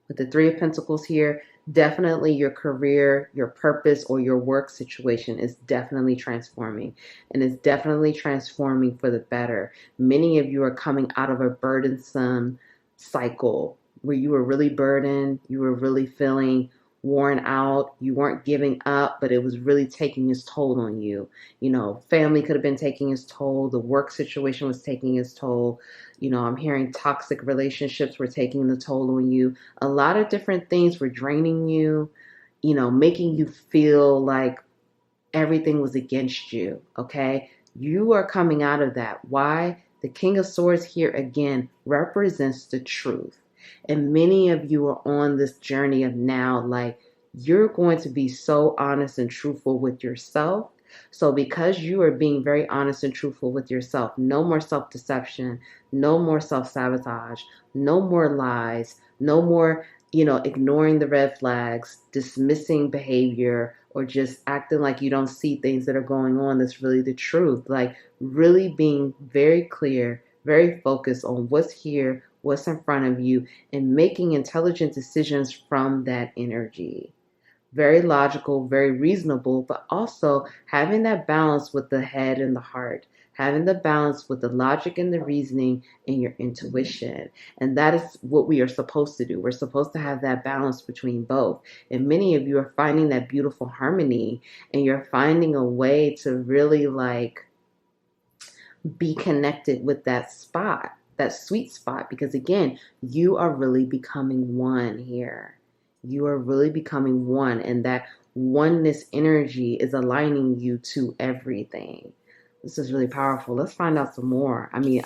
With the Three of Pentacles here, definitely your career, your purpose, or your work situation is definitely transforming. And it's definitely transforming for the better. Many of you are coming out of a burdensome cycle where you were really burdened, you were really feeling worn out, you weren't giving up, but it was really taking its toll on you. You know, family could have been taking its toll, the work situation was taking its toll. You know, I'm hearing toxic relationships were taking the toll on you. A lot of different things were draining you, you know, making you feel like everything was against you, okay? You are coming out of that. Why? The King of Swords here again represents the truth. And many of you are on this journey of now, like, you're going to be so honest and truthful with yourself. So because you are being very honest and truthful with yourself, no more self-deception, no more self-sabotage, no more lies, no more, you know, ignoring the red flags, dismissing behavior, or just acting like you don't see things that are going on that's really the truth. Like really being very clear, very focused on what's here, what's in front of you, and making intelligent decisions from that energy. Very logical, very reasonable, but also having that balance with the head and the heart, having the balance with the logic and the reasoning and your intuition. And that is what we are supposed to do. We're supposed to have that balance between both. And many of you are finding that beautiful harmony, and you're finding a way to really like be connected with that spot, that sweet spot, because again, you are really becoming one here. You are really becoming one, and that oneness energy is aligning you to everything. This is really powerful. Let's find out some more. I mean,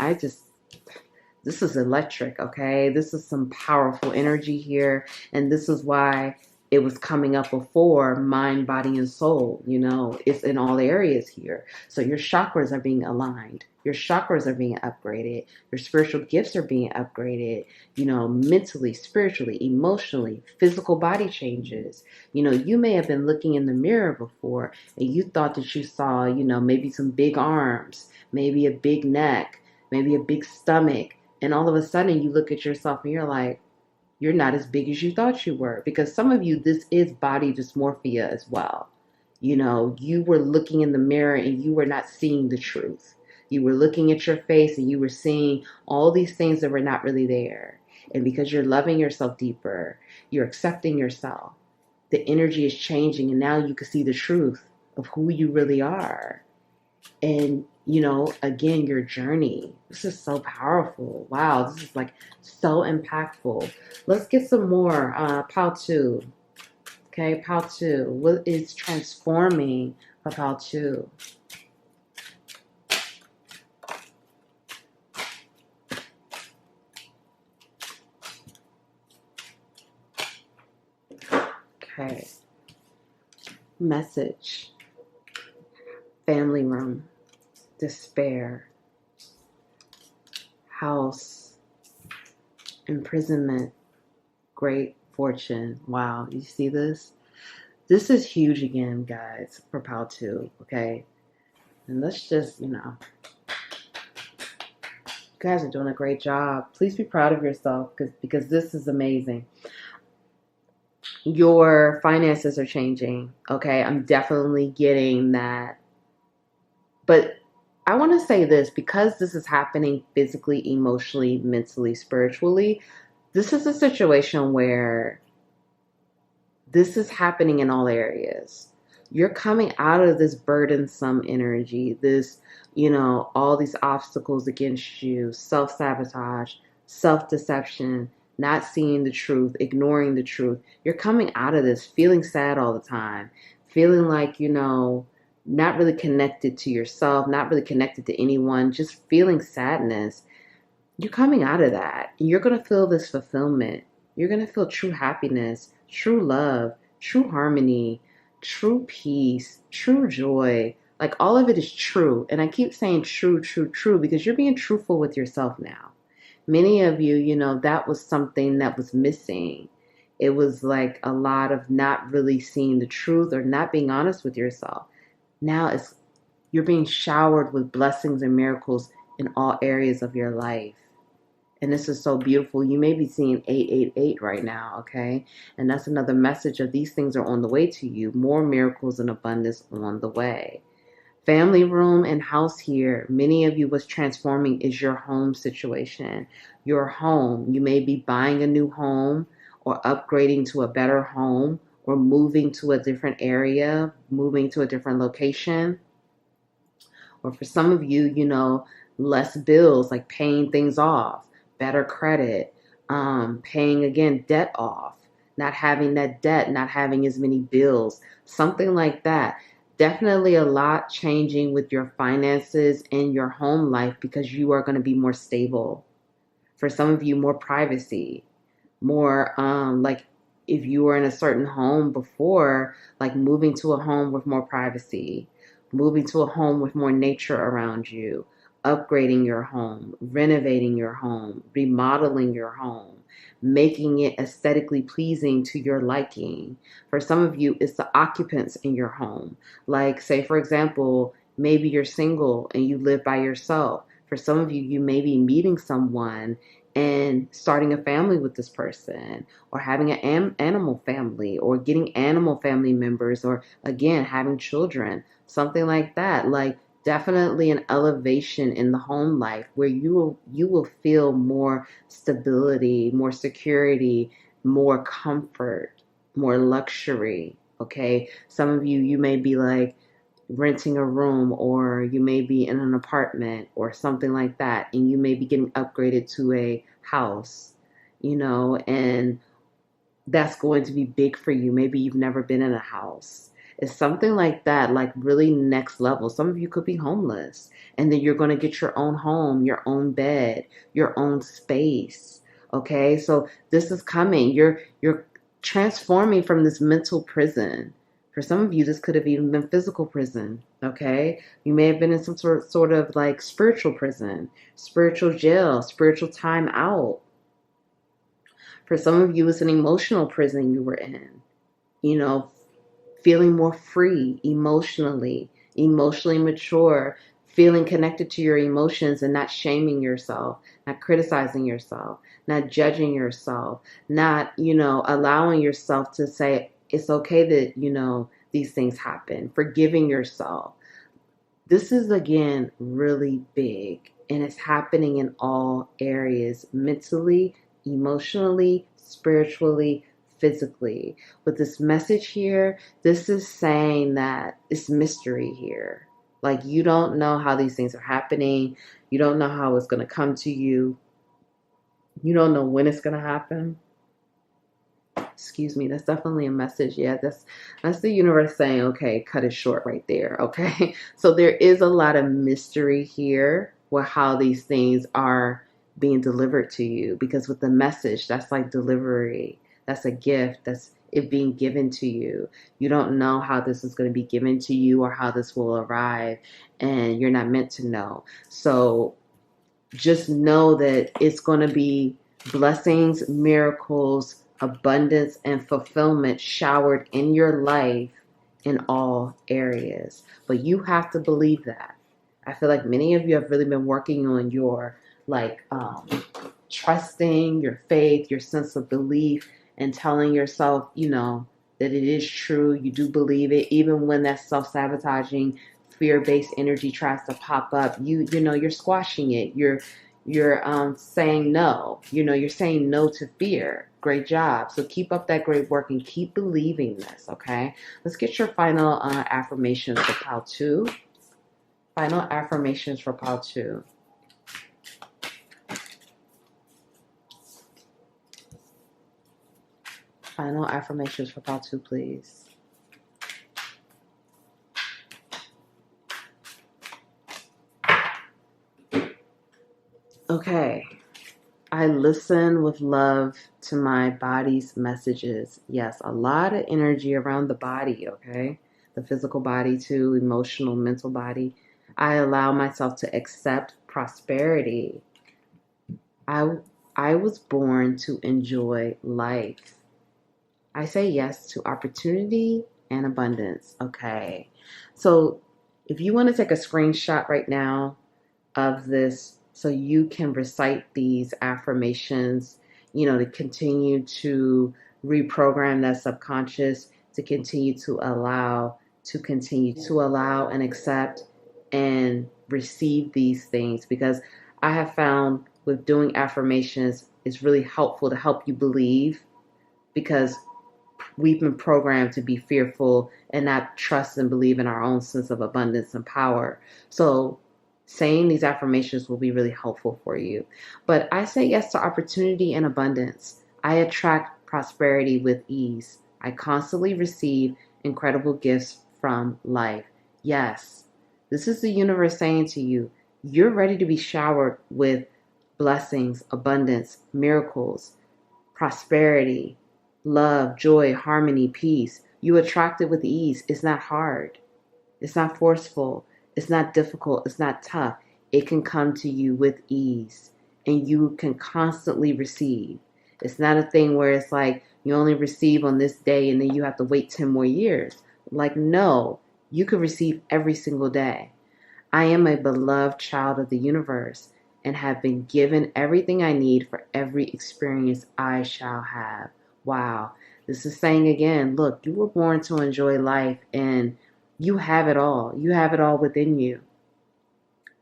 this is electric, okay? This is some powerful energy here, and this is why it was coming up before mind, body, and soul. You know, it's in all areas here. So your chakras are being aligned. Your chakras are being upgraded. Your spiritual gifts are being upgraded, you know, mentally, spiritually, emotionally, physical body changes. You know, you may have been looking in the mirror before and you thought that you saw, you know, maybe some big arms, maybe a big neck, maybe a big stomach. And all of a sudden you look at yourself and you're like, you're not as big as you thought you were. Because some of you, this is body dysmorphia as well. You know, you were looking in the mirror and you were not seeing the truth. You were looking at your face and you were seeing all these things that were not really there. And because you're loving yourself deeper, you're accepting yourself, the energy is changing, and now you can see the truth of who you really are. And, you know, again, your journey. This is so powerful. Wow, this is like so impactful. Let's get some more. Pile two. Okay, pile 2. What is transforming for pile 2? Okay. Message. Family room. Despair. House. Imprisonment. Great fortune. Wow, you see this? This is huge again, guys, for pile 2, okay? And let's just, you guys are doing a great job. Please be proud of yourself because this is amazing. Your finances are changing, okay? I'm definitely getting that. But I want to say this, because this is happening physically, emotionally, mentally, spiritually, this is a situation where this is happening in all areas. You're coming out of this burdensome energy, this, all these obstacles against you, self sabotage, self deception, not seeing the truth, ignoring the truth. You're coming out of this feeling sad all the time, feeling like, not really connected to yourself, not really connected to anyone, just feeling sadness. You're coming out of that. You're going to feel this fulfillment. You're going to feel true happiness, true love, true harmony, true peace, true joy. Like all of it is true. And I keep saying true, true, true because you're being truthful with yourself now. Many of you, that was something that was missing. It was like a lot of not really seeing the truth or not being honest with yourself. Now you're being showered with blessings and miracles in all areas of your life. And this is so beautiful. You may be seeing 888 right now, okay? And that's another message of these things are on the way to you. More miracles and abundance on the way. Family room and house here. Many of you, what's transforming is your home situation. Your home. You may be buying a new home or upgrading to a better home or moving to a different area, moving to a different location. Or for some of you, less bills, like paying things off, better credit, paying again debt off, not having that debt, not having as many bills, something like that. Definitely a lot changing with your finances and your home life because you are going to be more stable. For some of you, more privacy, more like if you were in a certain home before, like moving to a home with more privacy, moving to a home with more nature around you, upgrading your home, renovating your home, remodeling your home, making it aesthetically pleasing to your liking. For some of you, it's the occupants in your home. Like, say, for example, maybe you're single and you live by yourself. For some of you, you may be meeting someone and starting a family with this person, or having an animal family, or getting animal family members, or again, having children, something like that. Like definitely an elevation in the home life where you will feel more stability, more security, more comfort, more luxury. Okay. Some of you may be like, renting a room, or you may be in an apartment or something like that, and you may be getting upgraded to a house, and that's going to be big for you. Maybe you've never been in a house. It's something like that, like really next level. Some of you could be homeless, and then you're going to get your own home, your own bed, your own space. Okay, so this is coming. You're transforming from this mental prison. For some of you, this could have even been physical prison. Okay, you may have been in some sort of like spiritual prison, spiritual jail, spiritual time out. For some of you, it's an emotional prison you were in. You know, feeling more free emotionally mature, feeling connected to your emotions and not shaming yourself, not criticizing yourself, not judging yourself, not, allowing yourself to say it's okay that, these things happen, forgiving yourself. This is again really big, and it's happening in all areas: mentally, emotionally, spiritually, physically. With this message here, this is saying that it's mystery here. Like you don't know how these things are happening. You don't know how it's going to come to you. You don't know when it's going to happen. Excuse me, that's definitely a message. Yeah, that's the universe saying, okay, cut it short right there. Okay. So there is a lot of mystery here with how these things are being delivered to you, because with the message, that's like delivery. That's a gift. That's it being given to you. You don't know how this is going to be given to you or how this will arrive, and you're not meant to know. So just know that it's going to be blessings, miracles, abundance, and fulfillment showered in your life in all areas. But you have to believe that. I feel like many of you have really been working on your like trusting, your faith, your sense of belief, and telling yourself, that it is true. You do believe it, even when that self-sabotaging, fear-based energy tries to pop up. You're squashing it. You're saying no. You're saying no to fear. Great job. So keep up that great work and keep believing this. Okay. Let's get your final affirmations for pile 2. Final affirmations for pile 2. Final affirmations for pile 2, please. Okay. I listen with love to my body's messages. Yes, a lot of energy around the body, okay? The physical body too, emotional, mental body. I allow myself to accept prosperity. I I was born to enjoy life. I say yes to opportunity and abundance. Okay. So if you want to take a screenshot right now of this so you can recite these affirmations, to continue to reprogram that subconscious, to continue to allow and accept and receive these things, because I have found with doing affirmations, it's really helpful to help you believe, because we've been programmed to be fearful and not trust and believe in our own sense of abundance and power. So saying these affirmations will be really helpful for you. But I say yes to opportunity and abundance. I attract prosperity with ease. I constantly receive incredible gifts from life. Yes, this is the universe saying to you, you're ready to be showered with blessings, abundance, miracles, prosperity, love, joy, harmony, peace. You attract it with ease. It's not hard. It's not forceful. It's not difficult. It's not tough. It can come to you with ease, and you can constantly receive. It's not a thing where it's like you only receive on this day and then you have to wait 10 more years. Like, no, you can receive every single day. I am a beloved child of the universe and have been given everything I need for every experience I shall have. Wow. This is saying again, look, you were born to enjoy life and you have it all. You have it all within you.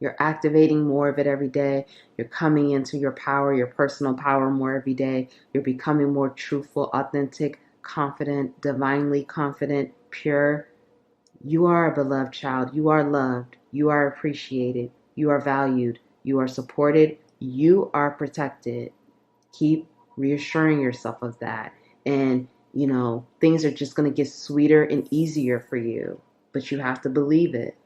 You're activating more of it every day. You're coming into your power, your personal power more every day. You're becoming more truthful, authentic, confident, divinely confident, pure. You are a beloved child. You are loved. You are appreciated. You are valued. You are supported. You are protected. Keep reassuring yourself of that. And, things are just going to get sweeter and easier for you. But you have to believe it.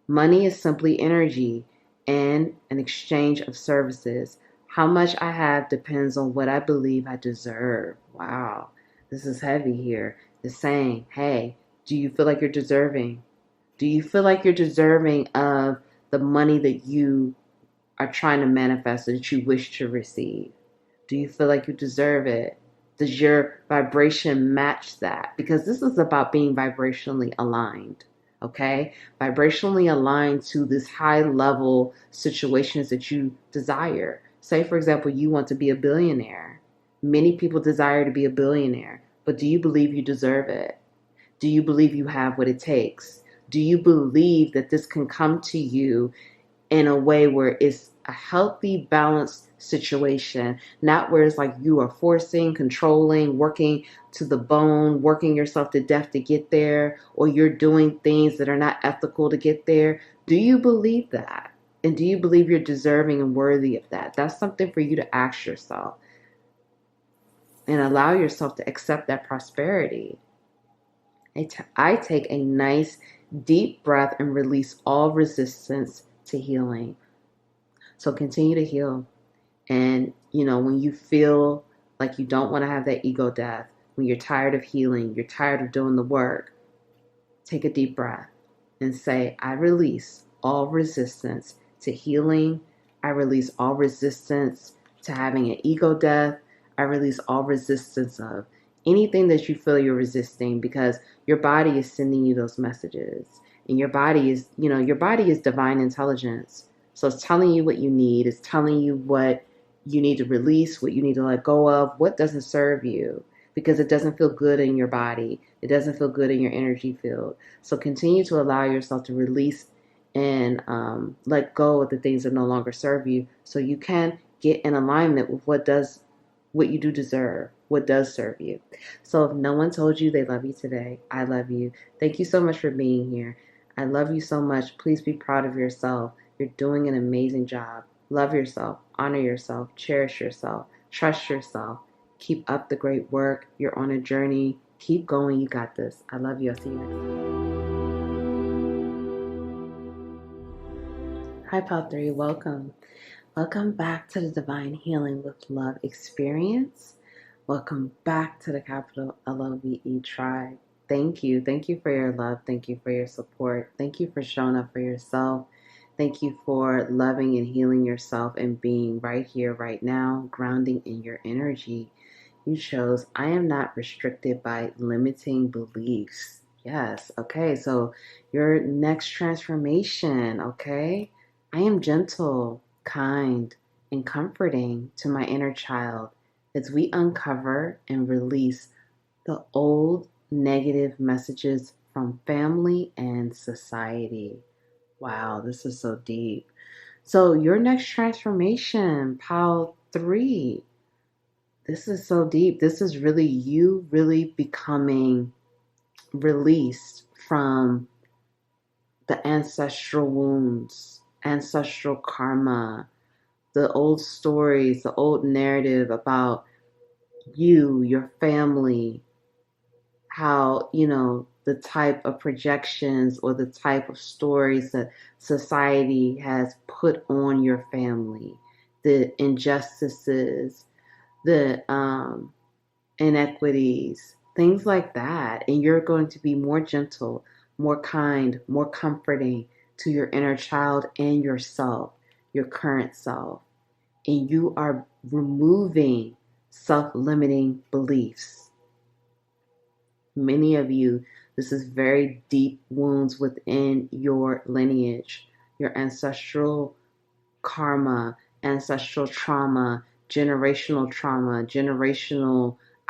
Money is simply energy and an exchange of services. How much I have depends on what I believe I deserve. Wow. This is heavy here. It's saying, hey, do you feel like you're deserving? Do you feel like you're deserving of the money that you are trying to manifest or that you wish to receive? Do you feel like you deserve it? Does your vibration match that? Because this is about being vibrationally aligned, okay? Vibrationally aligned to this high level situations that you desire. Say, for example, you want to be a billionaire. Many people desire to be a billionaire, but do you believe you deserve it? Do you believe you have what it takes? Do you believe that this can come to you in a way where it's a healthy, balanced situation, not where it's like you are forcing, controlling, working to the bone, working yourself to death to get there, or you're doing things that are not ethical to get there? Do you believe that? And do you believe you're deserving and worthy of that? That's something for you to ask yourself. and allow yourself to accept that prosperity. I take a nice deep breath and release all resistance to healing. So continue to heal. And, when you feel like you don't want to have that ego death, when you're tired of healing, you're tired of doing the work, take a deep breath and say, I release all resistance to healing. I release all resistance to having an ego death. I release all resistance of anything that you feel you're resisting, because your body is sending you those messages. And your body is divine intelligence. So it's telling you what you need. It's telling you what you need to release, what you need to let go of, what doesn't serve you, because it doesn't feel good in your body. It doesn't feel good in your energy field. So continue to allow yourself to release and let go of the things that no longer serve you, so you can get in alignment with what you do deserve, what does serve you. So if no one told you they love you today, I love you. Thank you so much for being here. I love you so much. Please be proud of yourself. You're doing an amazing job. Love yourself, honor yourself, cherish yourself, trust yourself. Keep up the great work. You're on a journey. Keep going. You got this. I love you. I'll see you next time. Hi, Pal 3. Welcome. Welcome back to the Divine Healing with Love experience. Welcome back to the capital LOVE tribe. Thank you. Thank you for your love. Thank you for your support. Thank you for showing up for yourself. Thank you for loving and healing yourself and being right here, right now, grounding in your energy. You chose, I am not restricted by limiting beliefs. Yes. Okay. So your next transformation. Okay. I am gentle, kind, and comforting to my inner child as we uncover and release the old negative messages from family and society. Wow, this is so deep. So your next transformation, Pal 3. This is so deep. This is really you really becoming released from the ancestral wounds, ancestral karma, the old stories, the old narrative about you, your family, how, the type of projections or the type of stories that society has put on your family, the injustices, the inequities, things like that. And you're going to be more gentle, more kind, more comforting to your inner child and yourself, your current self. And you are removing self-limiting beliefs. Many of you, this is very deep wounds within your lineage, your ancestral karma, ancestral trauma, generational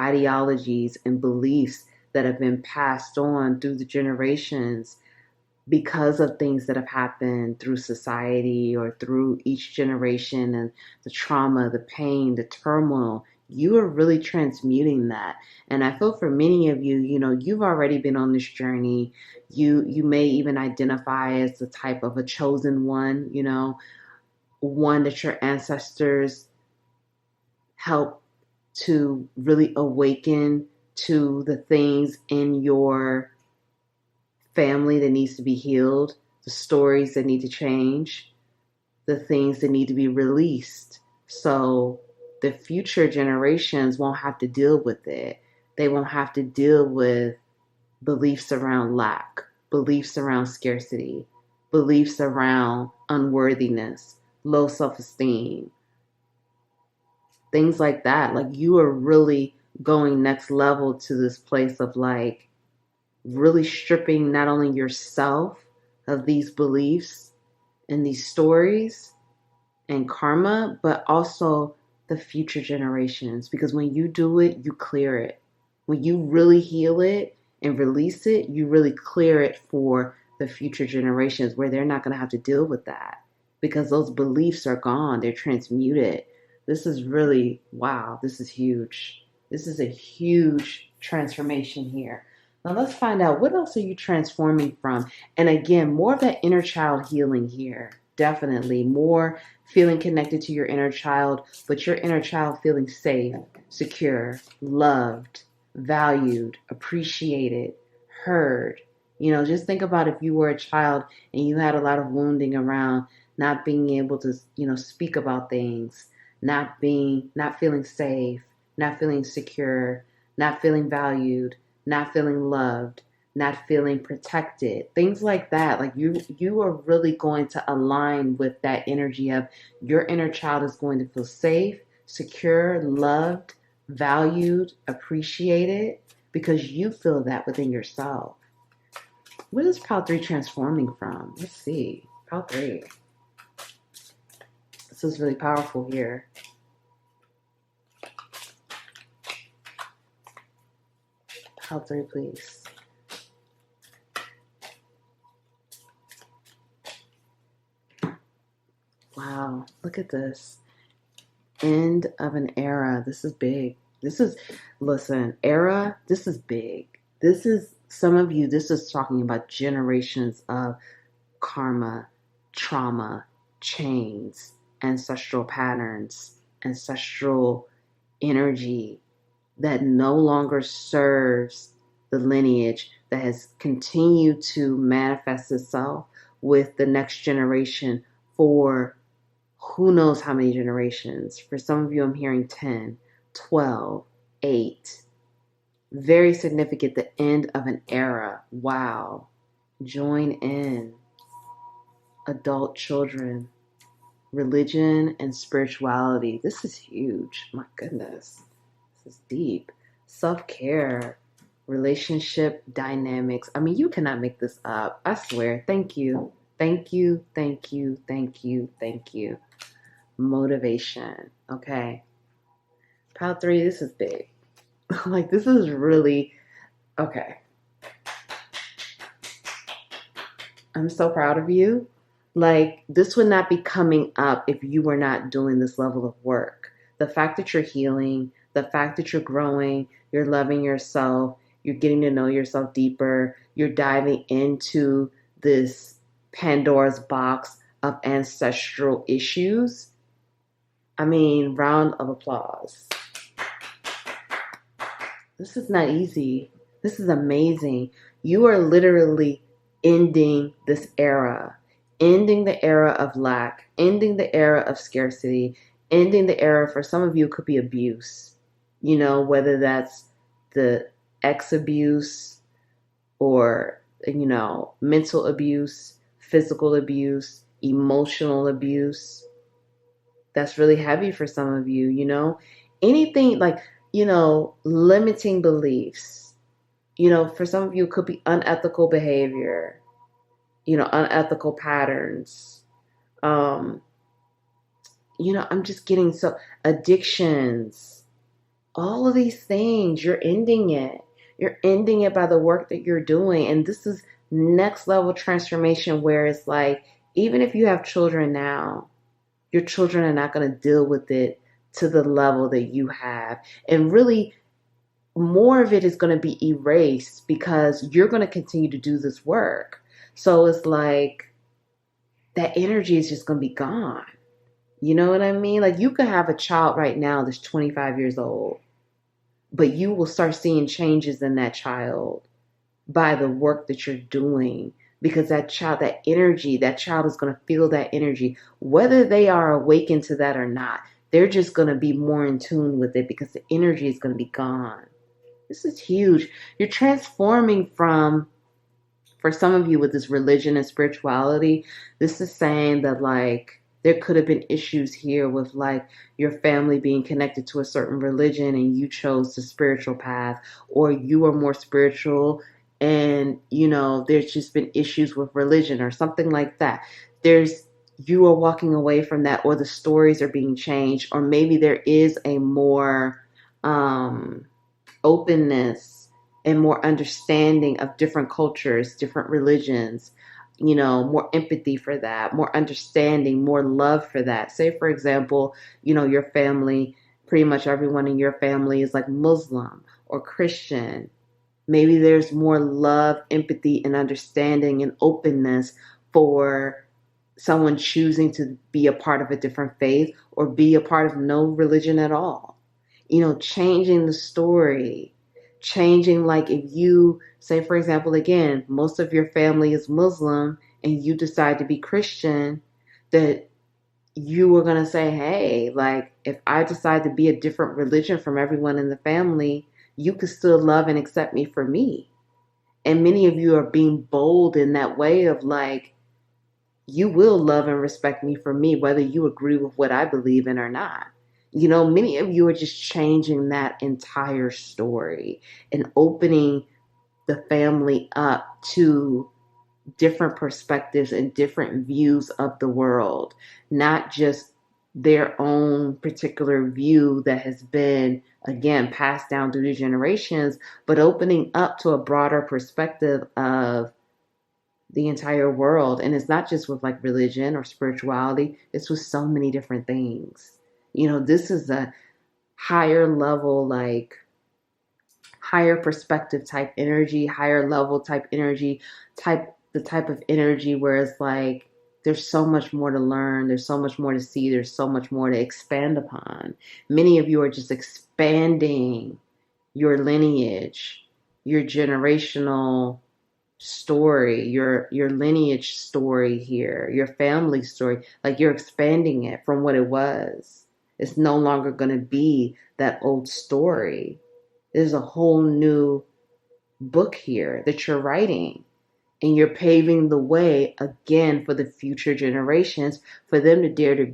ideologies and beliefs that have been passed on through the generations because of things that have happened through society or through each generation, and the trauma, the pain, the turmoil. You are really transmuting that. And I feel for many of you, you've already been on this journey. You may even identify as the type of a chosen one, one that your ancestors help to really awaken to the things in your family that needs to be healed, the stories that need to change, the things that need to be released. So the future generations won't have to deal with it. They won't have to deal with beliefs around lack, beliefs around scarcity, beliefs around unworthiness, low self-esteem, things like that. Like, you are really going next level to this place of like really stripping not only yourself of these beliefs and these stories and karma, but also the future generations. Because when you do it, you clear it. When you really heal it and release it, you really clear it for the future generations, where they're not going to have to deal with that, because those beliefs are gone. They're transmuted. This is really, wow, this is huge. This is a huge transformation here. Now let's find out, what else are you transforming from? And again, more of that inner child healing here. definitely. More feeling connected to your inner child, but your inner child feeling safe, secure, loved, valued, appreciated, heard. Just think about if you were a child and you had a lot of wounding around not being able to, speak about things, not feeling safe, not feeling secure, not feeling valued, not feeling loved, not feeling protected, things like that. Like you are really going to align with that energy of your inner child is going to feel safe, secure, loved, valued, appreciated, because you feel that within yourself. What is Pile 3 transforming from? Let's see. Pile 3. This is really powerful here. Pile 3, please. Wow, look at this. End of an era. This is big. Listen, era, this is big. This is, some of you, this is talking about generations of karma, trauma, chains, ancestral patterns, ancestral energy that no longer serves the lineage, that has continued to manifest itself with the next generation for who knows how many generations. For some of you, I'm hearing 10, 12, 8. Very significant, the end of an era. Wow. Join in. Adult children. Religion and spirituality. This is huge. My goodness. This is deep. Self-care. Relationship dynamics. I mean, you cannot make this up. I swear. Thank you. Thank you. Thank you. Thank you. Thank you. Motivation. Okay. Pile 3, this is big. Like, this is really, okay. I'm so proud of you. Like, this would not be coming up if you were not doing this level of work. The fact that you're healing, the fact that you're growing, you're loving yourself, you're getting to know yourself deeper, you're diving into this Pandora's box of ancestral issues. I mean, round of applause. This is not easy. This is amazing. You are literally ending this era, ending the era of lack, ending the era of scarcity, ending the era, for some of you, it could be abuse. Whether that's the ex abuse or, mental abuse, physical abuse, emotional abuse. That's really heavy for some of you, anything like, limiting beliefs. For some of you, it could be unethical behavior, unethical patterns. I'm just getting so, addictions, all of these things, you're ending it. You're ending it by the work that you're doing. And this is next level transformation where it's like, even if you have children now, your children are not going to deal with it to the level that you have. And really, more of it is going to be erased because you're going to continue to do this work. So it's like that energy is just going to be gone. You know what I mean? Like, you could have a child right now that's 25 years old, but you will start seeing changes in that child by the work that you're doing. Because that child, that energy, that child is going to feel that energy, whether they are awakened to that or not. They're just going to be more in tune with it because the energy is going to be gone. This is huge. You're transforming from, for some of you with this religion and spirituality, this is saying that like there could have been issues here with like your family being connected to a certain religion and you chose the spiritual path, or you are more spiritual and there's just been issues with religion or something like that. You are walking away from that, or the stories are being changed, or maybe there is a more openness and more understanding of different cultures, different religions, more empathy for that, more understanding, more love for that. Say, for example, your family, pretty much everyone in your family is like Muslim or Christian. Maybe there's more love, empathy, and understanding and openness for someone choosing to be a part of a different faith or be a part of no religion at all. Changing the story, changing, like if you say, for example, again, most of your family is Muslim and you decide to be Christian, that you were going to say, hey, like if I decide to be a different religion from everyone in the family, you could still love and accept me for me. And many of you are being bold in that way of like, you will love and respect me for me, whether you agree with what I believe in or not. Many of you are just changing that entire story and opening the family up to different perspectives and different views of the world, not just their own particular view that has been, again, passed down through the generations, but opening up to a broader perspective of the entire world. And it's not just with like religion or spirituality, it's with so many different things. This is a higher level, like higher perspective type energy, higher level type energy, the type of energy where it's like there's so much more to learn, there's so much more to see, there's so much more to expand upon. Many of you are just expanding your lineage, your generational story, your lineage story here, your family story. Like you're expanding it from what it was. It's no longer going to be that old story. There's a whole new book here that you're writing, and you're paving the way again for the future generations, for them to dare to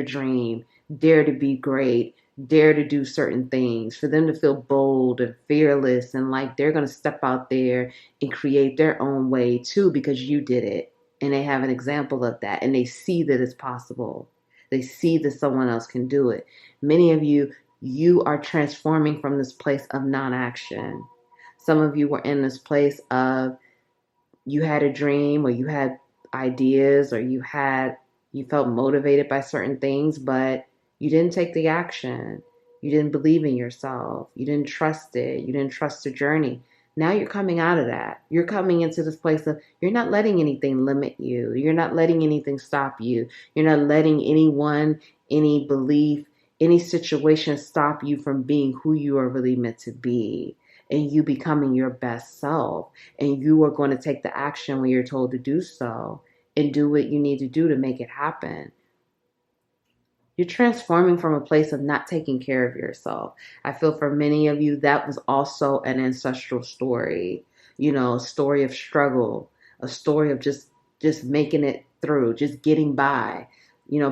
dream, dare to be great, dare to do certain things, for them to feel bold and fearless and like they're going to step out there and create their own way too because you did it. And they have an example of that and they see that it's possible. They see that someone else can do it. Many of you are transforming from this place of non-action. Some of you were in this place of you had a dream or you had ideas or you felt motivated by certain things, but you didn't take the action. You didn't believe in yourself. You didn't trust it. You didn't trust the journey. Now you're coming out of that. You're coming into this place of you're not letting anything limit you. You're not letting anything stop you. You're not letting anyone, any belief, any situation stop you from being who you are really meant to be and you becoming your best self. And you are going to take the action when you're told to do so and do what you need to do to make it happen. You're transforming from a place of not taking care of yourself. I feel for many of you, that was also an ancestral story, a story of struggle, a story of just making it through, just getting by,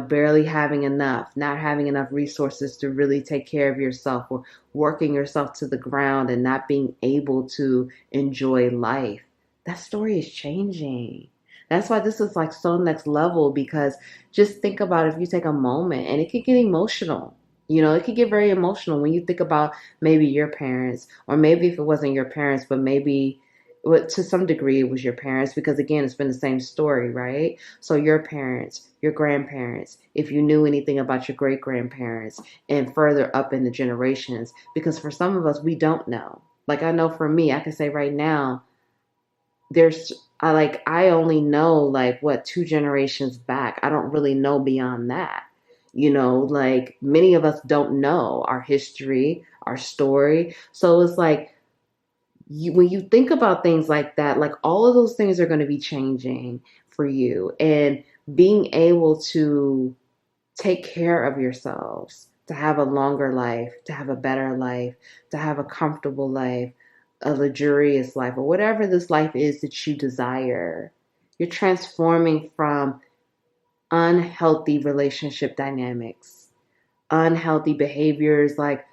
barely having enough, not having enough resources to really take care of yourself or working yourself to the ground and not being able to enjoy life. That story is changing. That's why this is like so next level because just think about if you take a moment and it could get emotional. It could get very emotional when you think about maybe your parents or maybe if it wasn't your parents, but maybe to some degree it was your parents because again, it's been the same story, right? So your parents, your grandparents, if you knew anything about your great grandparents and further up in the generations, because for some of us, we don't know. Like I know for me, I can say right now, I only know like what 2 generations back. I don't really know beyond that. Like many of us don't know our history, our story. So it's like when you think about things like that, like all of those things are going to be changing for you and being able to take care of yourselves, to have a longer life, to have a better life, to have a comfortable life, a luxurious life, or whatever this life is that you desire. You're transforming from unhealthy relationship dynamics, unhealthy behaviors like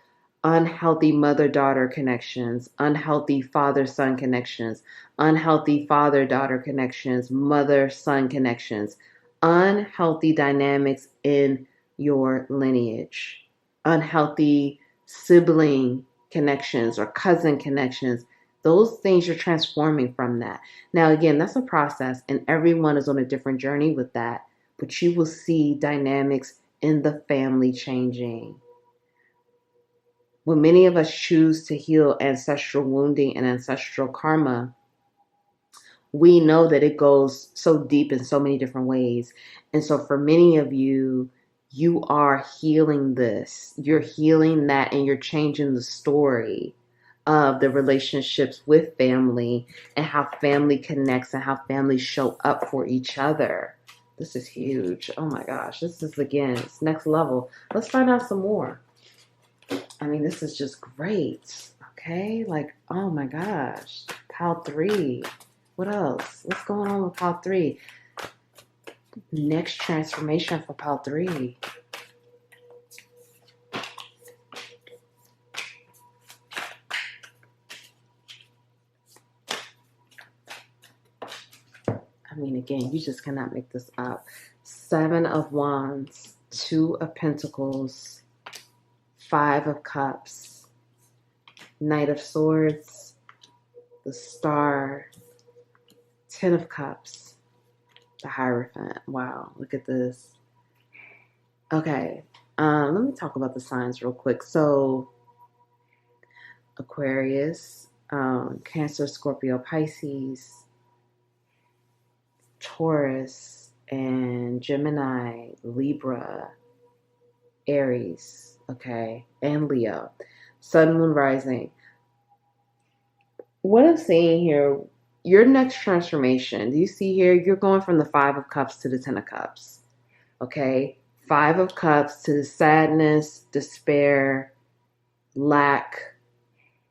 unhealthy mother-daughter connections, unhealthy father-son connections, unhealthy father-daughter connections, mother-son connections, unhealthy dynamics in your lineage, unhealthy sibling connections or cousin connections. Those things you're transforming from that. Now, again, that's a process and everyone is on a different journey with that, but you will see dynamics in the family changing. When many of us choose to heal ancestral wounding and ancestral karma, we know that it goes so deep in so many different ways. And so for many of you, you are healing this. You're healing that, and you're changing the story of the relationships with family and how family connects and how families show up for each other. This is huge. Oh my gosh. This is, again, it's next level. Let's find out some more. I mean, this is just great. Okay. Like, oh my gosh. Pile 3. What else? What's going on with pile 3? Next transformation for pile 3. I mean, again, you just cannot make this up. 7 of Wands, 2 of Pentacles, 5 of Cups, Knight of Swords, the Star, 10 of Cups, the Hierophant. Wow, look at this. Okay, let me talk about the signs real quick. So, Aquarius, Cancer, Scorpio, Pisces, Taurus, and Gemini, Libra, Aries, okay, and Leo. Sun, Moon, Rising. What I'm seeing here, your next transformation, do you see here? You're going from the 5 of Cups to the 10 of Cups, okay? 5 of Cups to the sadness, despair, lack,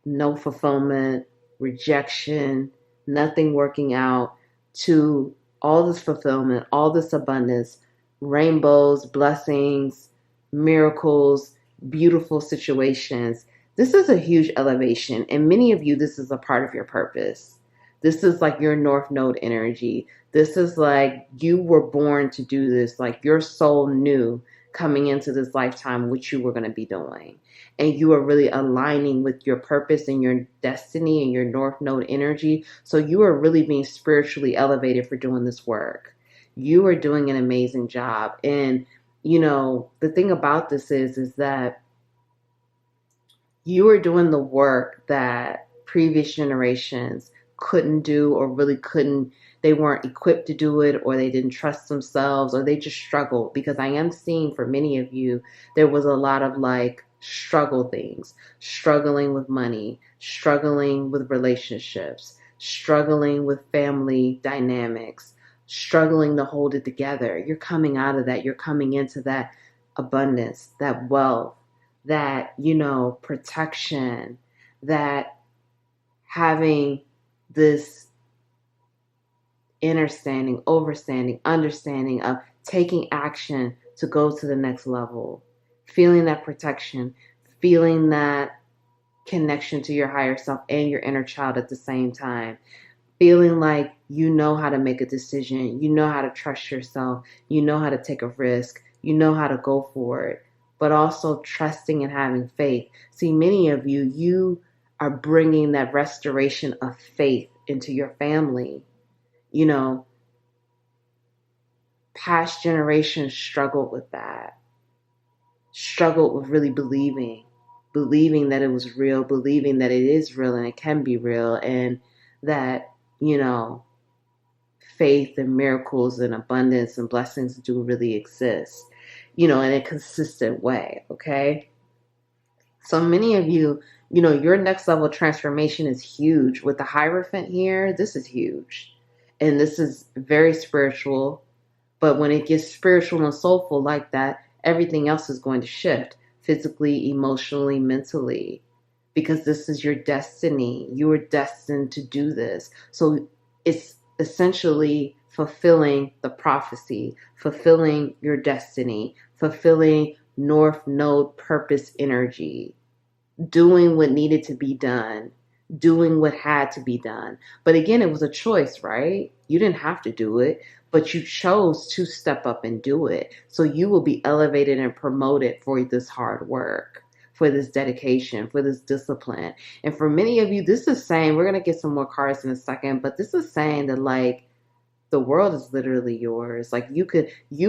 no fulfillment, rejection, nothing working out, to all this fulfillment, all this abundance, rainbows, blessings, miracles, beautiful situations. This is a huge elevation. And many of you, this is a part of your purpose. This is like your North Node energy. This is like you were born to do this. Like your soul knew coming into this lifetime what you were going to be doing. And you are really aligning with your purpose and your destiny and your North Node energy. So you are really being spiritually elevated for doing this work. You are doing an amazing job. And, you know, the thing about this is that you are doing the work that previous generations couldn't do, or really couldn't. They weren't equipped to do it, or they didn't trust themselves, or they just struggled. Because I am seeing for many of you, there was a lot of like struggle things, struggling with money, struggling with relationships, struggling with family dynamics, struggling to hold it together. You're coming out of that. You're coming into that abundance, that wealth, that, you know, protection, that having this understanding, understanding of taking action to go to the next level, feeling that protection, feeling that connection to your higher self and your inner child at the same time, feeling like you know how to make a decision, you know how to trust yourself, you know how to take a risk, you know how to go for it, but also trusting and having faith. See, many of you, you are bringing that restoration of faith into your family. You know, past generations struggled with that, struggled with really believing that it was real, believing that it is real and it can be real, and that, you know, faith and miracles and abundance and blessings do really exist, you know, in a consistent way, okay? So many of you, you know, your next level transformation is huge. With the Hierophant here, this is huge. And this is very spiritual. But when it gets spiritual and soulful like that, everything else is going to shift physically, emotionally, mentally, because this is your destiny. You are destined to do this. So it's essentially fulfilling the prophecy, fulfilling your destiny, fulfilling North Node purpose energy, doing what needed to be done, doing what had to be done. But again, it was a choice, right? You didn't have to do it, but you chose to step up and do it. So you will be elevated and promoted for this hard work, for this dedication, for this discipline. And for many of you, this is saying, we're going to get some more cards in a second, but this is saying that like, the world is literally yours. Like you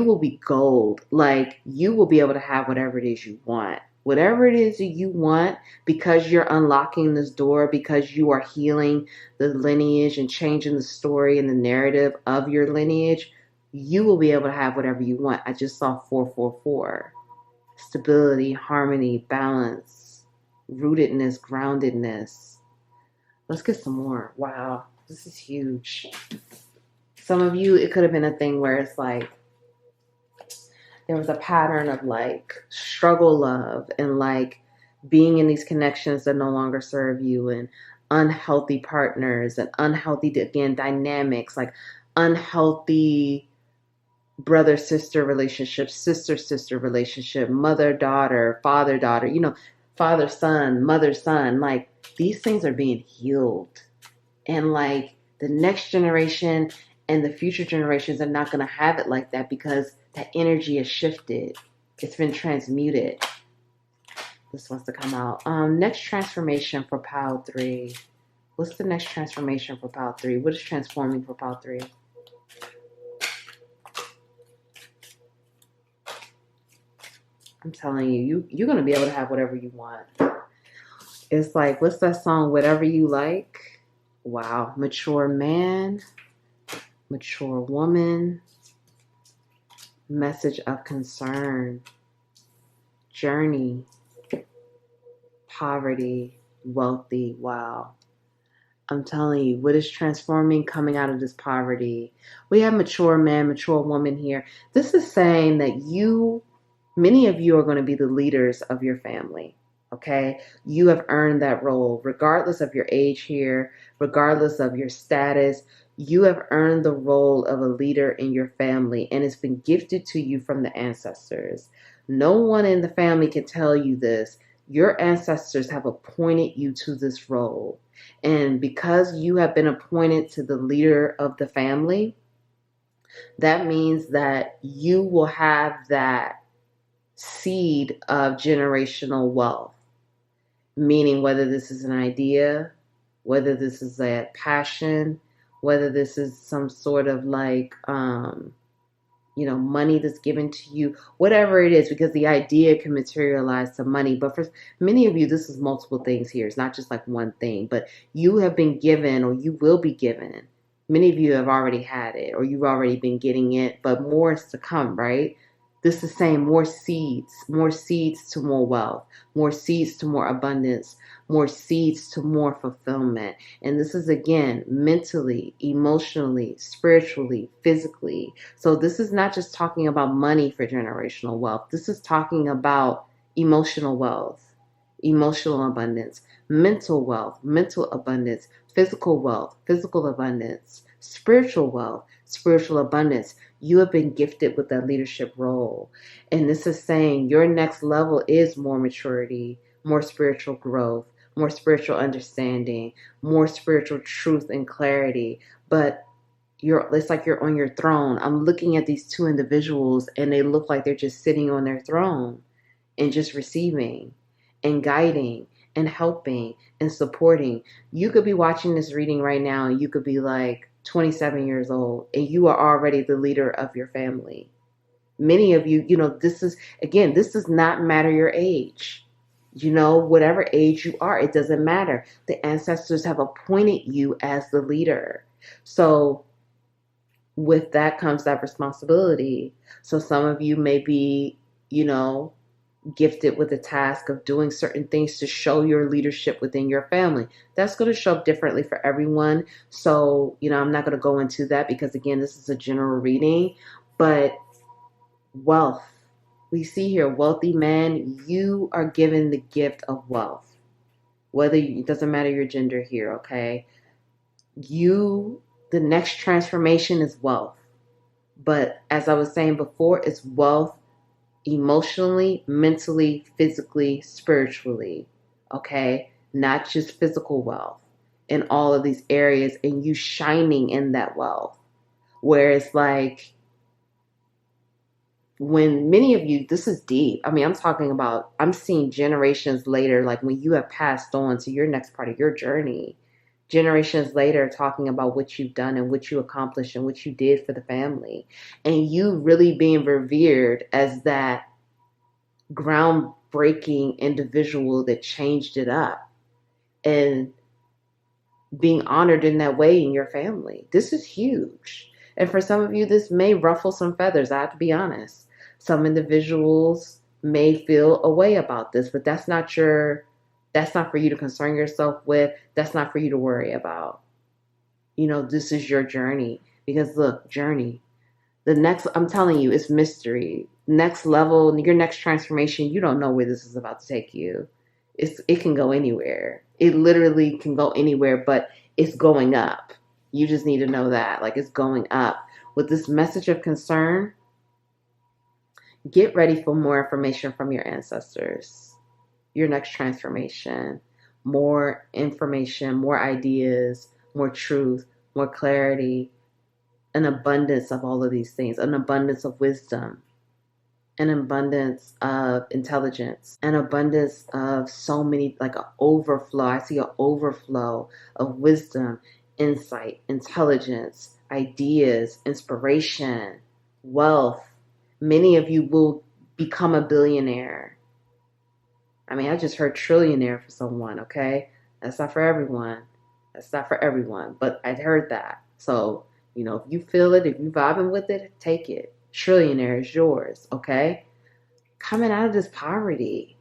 will be gold. Like you will be able to have whatever it is you want Whatever it is that you want, because you're unlocking this door, because you are healing the lineage and changing the story and the narrative of your lineage, you will be able to have whatever you want. I just saw 444. Stability, harmony, balance, rootedness, groundedness. Let's get some more. Wow, this is huge. Some of you, it could have been a thing where it's like, there was a pattern of like struggle love and like being in these connections that no longer serve you, and unhealthy partners and unhealthy, again, dynamics, like unhealthy brother sister relationship, sister sister relationship, mother daughter, father daughter, father son, mother son. Like these things are being healed, and like the next generation and the future generations are not going to have it like that, because that energy has shifted. It's been transmuted. This wants to come out. Next transformation for Pile 3. What's the next transformation for Pile 3? What is transforming for Pile 3? I'm telling you, you're going to be able to have whatever you want. It's like, what's that song? Whatever you like. Wow. Mature man, mature woman, message of concern, journey, poverty, wealthy. Wow. I'm telling you, what is transforming coming out of this poverty? We have mature man, mature woman here. This is saying that many of you are going to be the leaders of your family. Okay, you have earned that role, regardless of your age here, regardless of your status. You have earned the role of a leader in your family, and it's been gifted to you from the ancestors. No one in the family can tell you this. Your ancestors have appointed you to this role. And because you have been appointed to the leader of the family, that means that you will have that seed of generational wealth. Meaning whether this is an idea, whether this is a passion, whether this is some sort of like, money that's given to you, whatever it is, because the idea can materialize to money. But for many of you, this is multiple things here. It's not just like one thing, but you have been given, or you will be given. Many of you have already had it, or you've already been getting it, but more is to come, right? This is saying more seeds to more wealth, more seeds to more abundance, more seeds to more fulfillment. And this is, again, mentally, emotionally, spiritually, physically. So this is not just talking about money for generational wealth. This is talking about emotional wealth, emotional abundance, mental wealth, mental abundance, physical wealth, physical abundance, spiritual wealth, spiritual abundance. You have been gifted with that leadership role. And this is saying your next level is more maturity, more spiritual growth, more spiritual understanding, more spiritual truth and clarity. But it's like you're on your throne. I'm looking at these two individuals, and they look like they're just sitting on their throne and just receiving and guiding and helping and supporting. You could be watching this reading right now, and you could be like 27 years old, and you are already the leader of your family. Many of you, this does not matter your age. Whatever age you are, it doesn't matter. The ancestors have appointed you as the leader. So with that comes that responsibility. So some of you may be, gifted with the task of doing certain things to show your leadership within your family. That's going to show up differently for everyone. So, I'm not going to go into that, because again, this is a general reading. But wealth, we see here, wealthy man, you are given the gift of wealth. It doesn't matter your gender here, okay? The next transformation is wealth. But as I was saying before, it's wealth emotionally, mentally, physically, spiritually, okay? Not just physical wealth in all of these areas, and you shining in that wealth. Where it's like, when many of you, this is deep. I mean, I'm seeing generations later, like when you have passed on to your next part of your journey, generations later, talking about what you've done and what you accomplished and what you did for the family. And you really being revered as that breaking individual that changed it up and being honored in that way in your family. This is huge. And for some of you, this may ruffle some feathers. I have to be honest. Some individuals may feel a way about this, but that's not for you to concern yourself with. That's not for you to worry about. This is your journey. Because look, journey. The next, I'm telling you, it's mystery. Next level, your next transformation, you don't know where this is about to take you. It can go anywhere. It literally can go anywhere, but it's going up. You just need to know that. Like, it's going up. With this message of concern, get ready for more information from your ancestors. Your next transformation. More information, more ideas, more truth, more clarity, an abundance of all of these things, an abundance of wisdom, an abundance of intelligence, an abundance of so many, like an overflow. I see an overflow of wisdom, insight, intelligence, ideas, inspiration, wealth. Many of you will become a billionaire. I mean, I just heard trillionaire for someone, okay? That's not for everyone. But I heard that. So, if you feel it, if you vibing with it, take it. Trillionaire is yours, okay? Coming out of this poverty,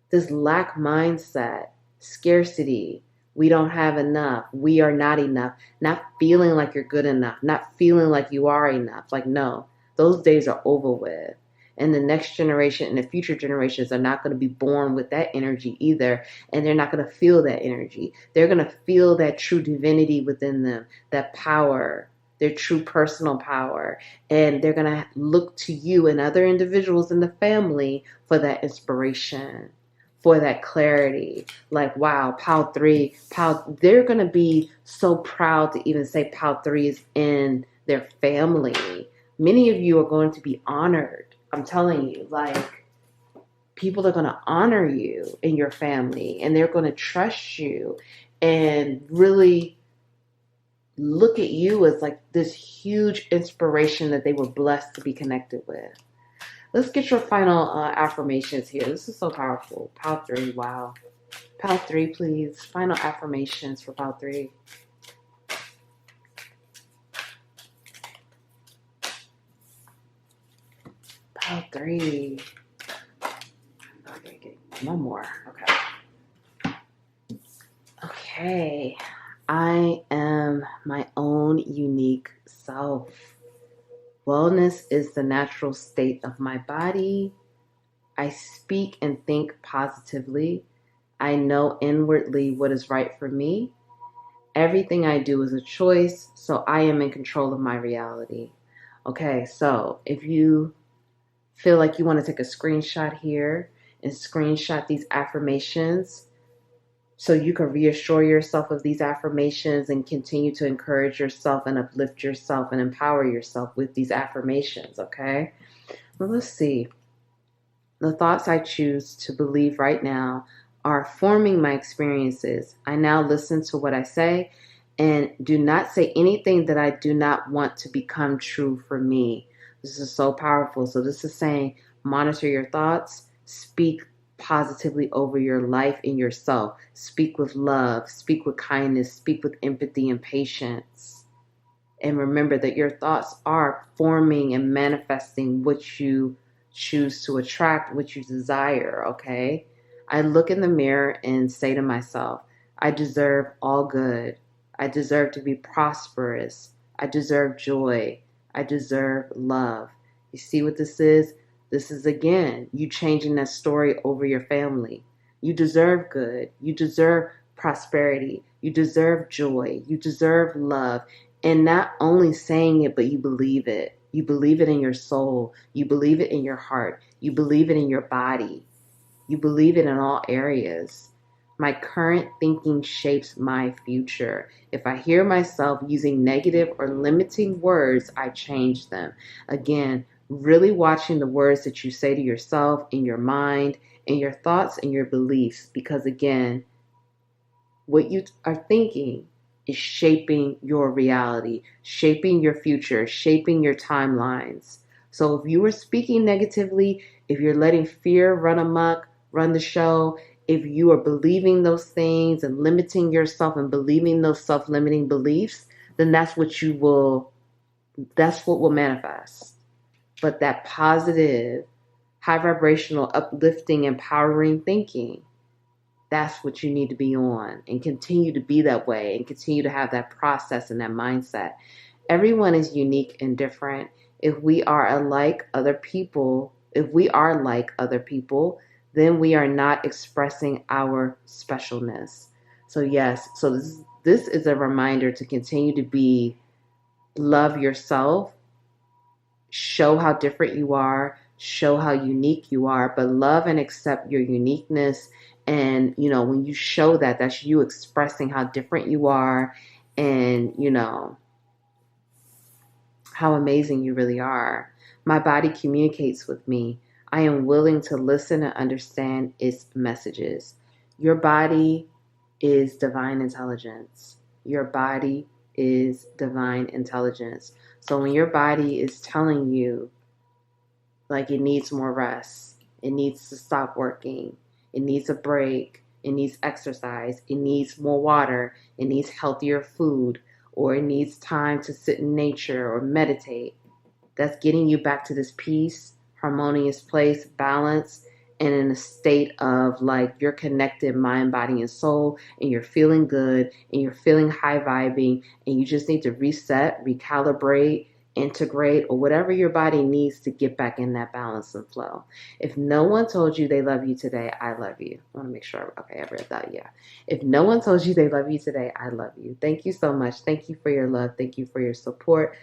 this lack mindset, scarcity, we don't have enough, we are not enough, not feeling like you're good enough, not feeling like you are enough. Like, no, those days are over with. And the next generation and the future generations are not going to be born with that energy either. And they're not going to feel that energy. They're going to feel that true divinity within them, that power, their true personal power. And they're going to look to you and other individuals in the family for that inspiration, for that clarity. Like, wow, POW 3, they're going to be so proud to even say POW 3 is in their family. Many of you are going to be honored. I'm telling you, like, people are going to honor you in your family, and they're going to trust you and really look at you as like this huge inspiration that they were blessed to be connected with. Let's get your final affirmations here. This is so powerful. POW 3, wow. POW 3, please. Final affirmations for POW 3. POW 3. Okay, one more. Okay. I am my own unique self. Wellness is the natural state of my body. I speak and think positively. I know inwardly what is right for me. Everything I do is a choice, so I am in control of my reality. Okay, so if you feel like you want to take a screenshot here and screenshot these affirmations so you can reassure yourself of these affirmations and continue to encourage yourself and uplift yourself and empower yourself with these affirmations, okay? Well, let's see. The thoughts I choose to believe right now are forming my experiences. I now listen to what I say and do not say anything that I do not want to become true for me. This is so powerful. So this is saying monitor your thoughts, speak positively over your life and yourself. Speak with love, speak with kindness, speak with empathy and patience. And remember that your thoughts are forming and manifesting what you choose to attract, what you desire, okay? I look in the mirror and say to myself, I deserve all good. I deserve to be prosperous. I deserve joy. I deserve love. You see what this is? This is, again, you changing that story over your family. You deserve good. You deserve prosperity. You deserve joy. You deserve love. And not only saying it, but you believe it. You believe it in your soul. You believe it in your heart. You believe it in your body. You believe it in all areas. My current thinking shapes my future. If I hear myself using negative or limiting words, I change them. Again, really watching the words that you say to yourself in your mind, and your thoughts and your beliefs, because again, what you are thinking is shaping your reality, shaping your future, shaping your timelines. So if you are speaking negatively, if you're letting fear run amok, run the show, if you are believing those things and limiting yourself and believing those self-limiting beliefs, then that's what will manifest. But that positive, high vibrational, uplifting, empowering thinking, that's what you need to be on, and continue to be that way and continue to have that process and that mindset. Everyone is unique and different. If we are like other people, then we are not expressing our specialness. So yes, so this is a reminder to continue to love yourself, show how different you are, show how unique you are, but love and accept your uniqueness. And, when you show that, that's you expressing how different you are and, how amazing you really are. My body communicates with me. I am willing to listen and understand its messages. Your body is divine intelligence. Your body is divine intelligence. So when your body is telling you, like, it needs more rest, it needs to stop working, it needs a break, it needs exercise, it needs more water, it needs healthier food, or it needs time to sit in nature or meditate, that's getting you back to this peace, harmonious place, balance, and in a state of like you're connected mind, body, and soul, and you're feeling good, and you're feeling high vibing, and you just need to reset, recalibrate, integrate, or whatever your body needs to get back in that balance and flow. If no one told you they love you today, I love you. I want to make sure, okay, I read that, yeah. If no one told you they love you today, I love you. Thank you so much. Thank you for your love. Thank you for your support.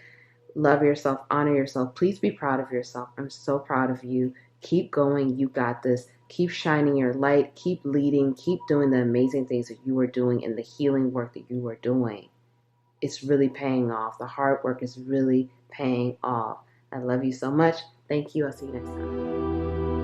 Love yourself, honor yourself. Please be proud of yourself. I'm so proud of you. Keep going. You got this. Keep shining your light. Keep leading. Keep doing the amazing things that you are doing and the healing work that you are doing. It's really paying off. The hard work is really paying off. I love you so much. Thank you. I'll see you next time.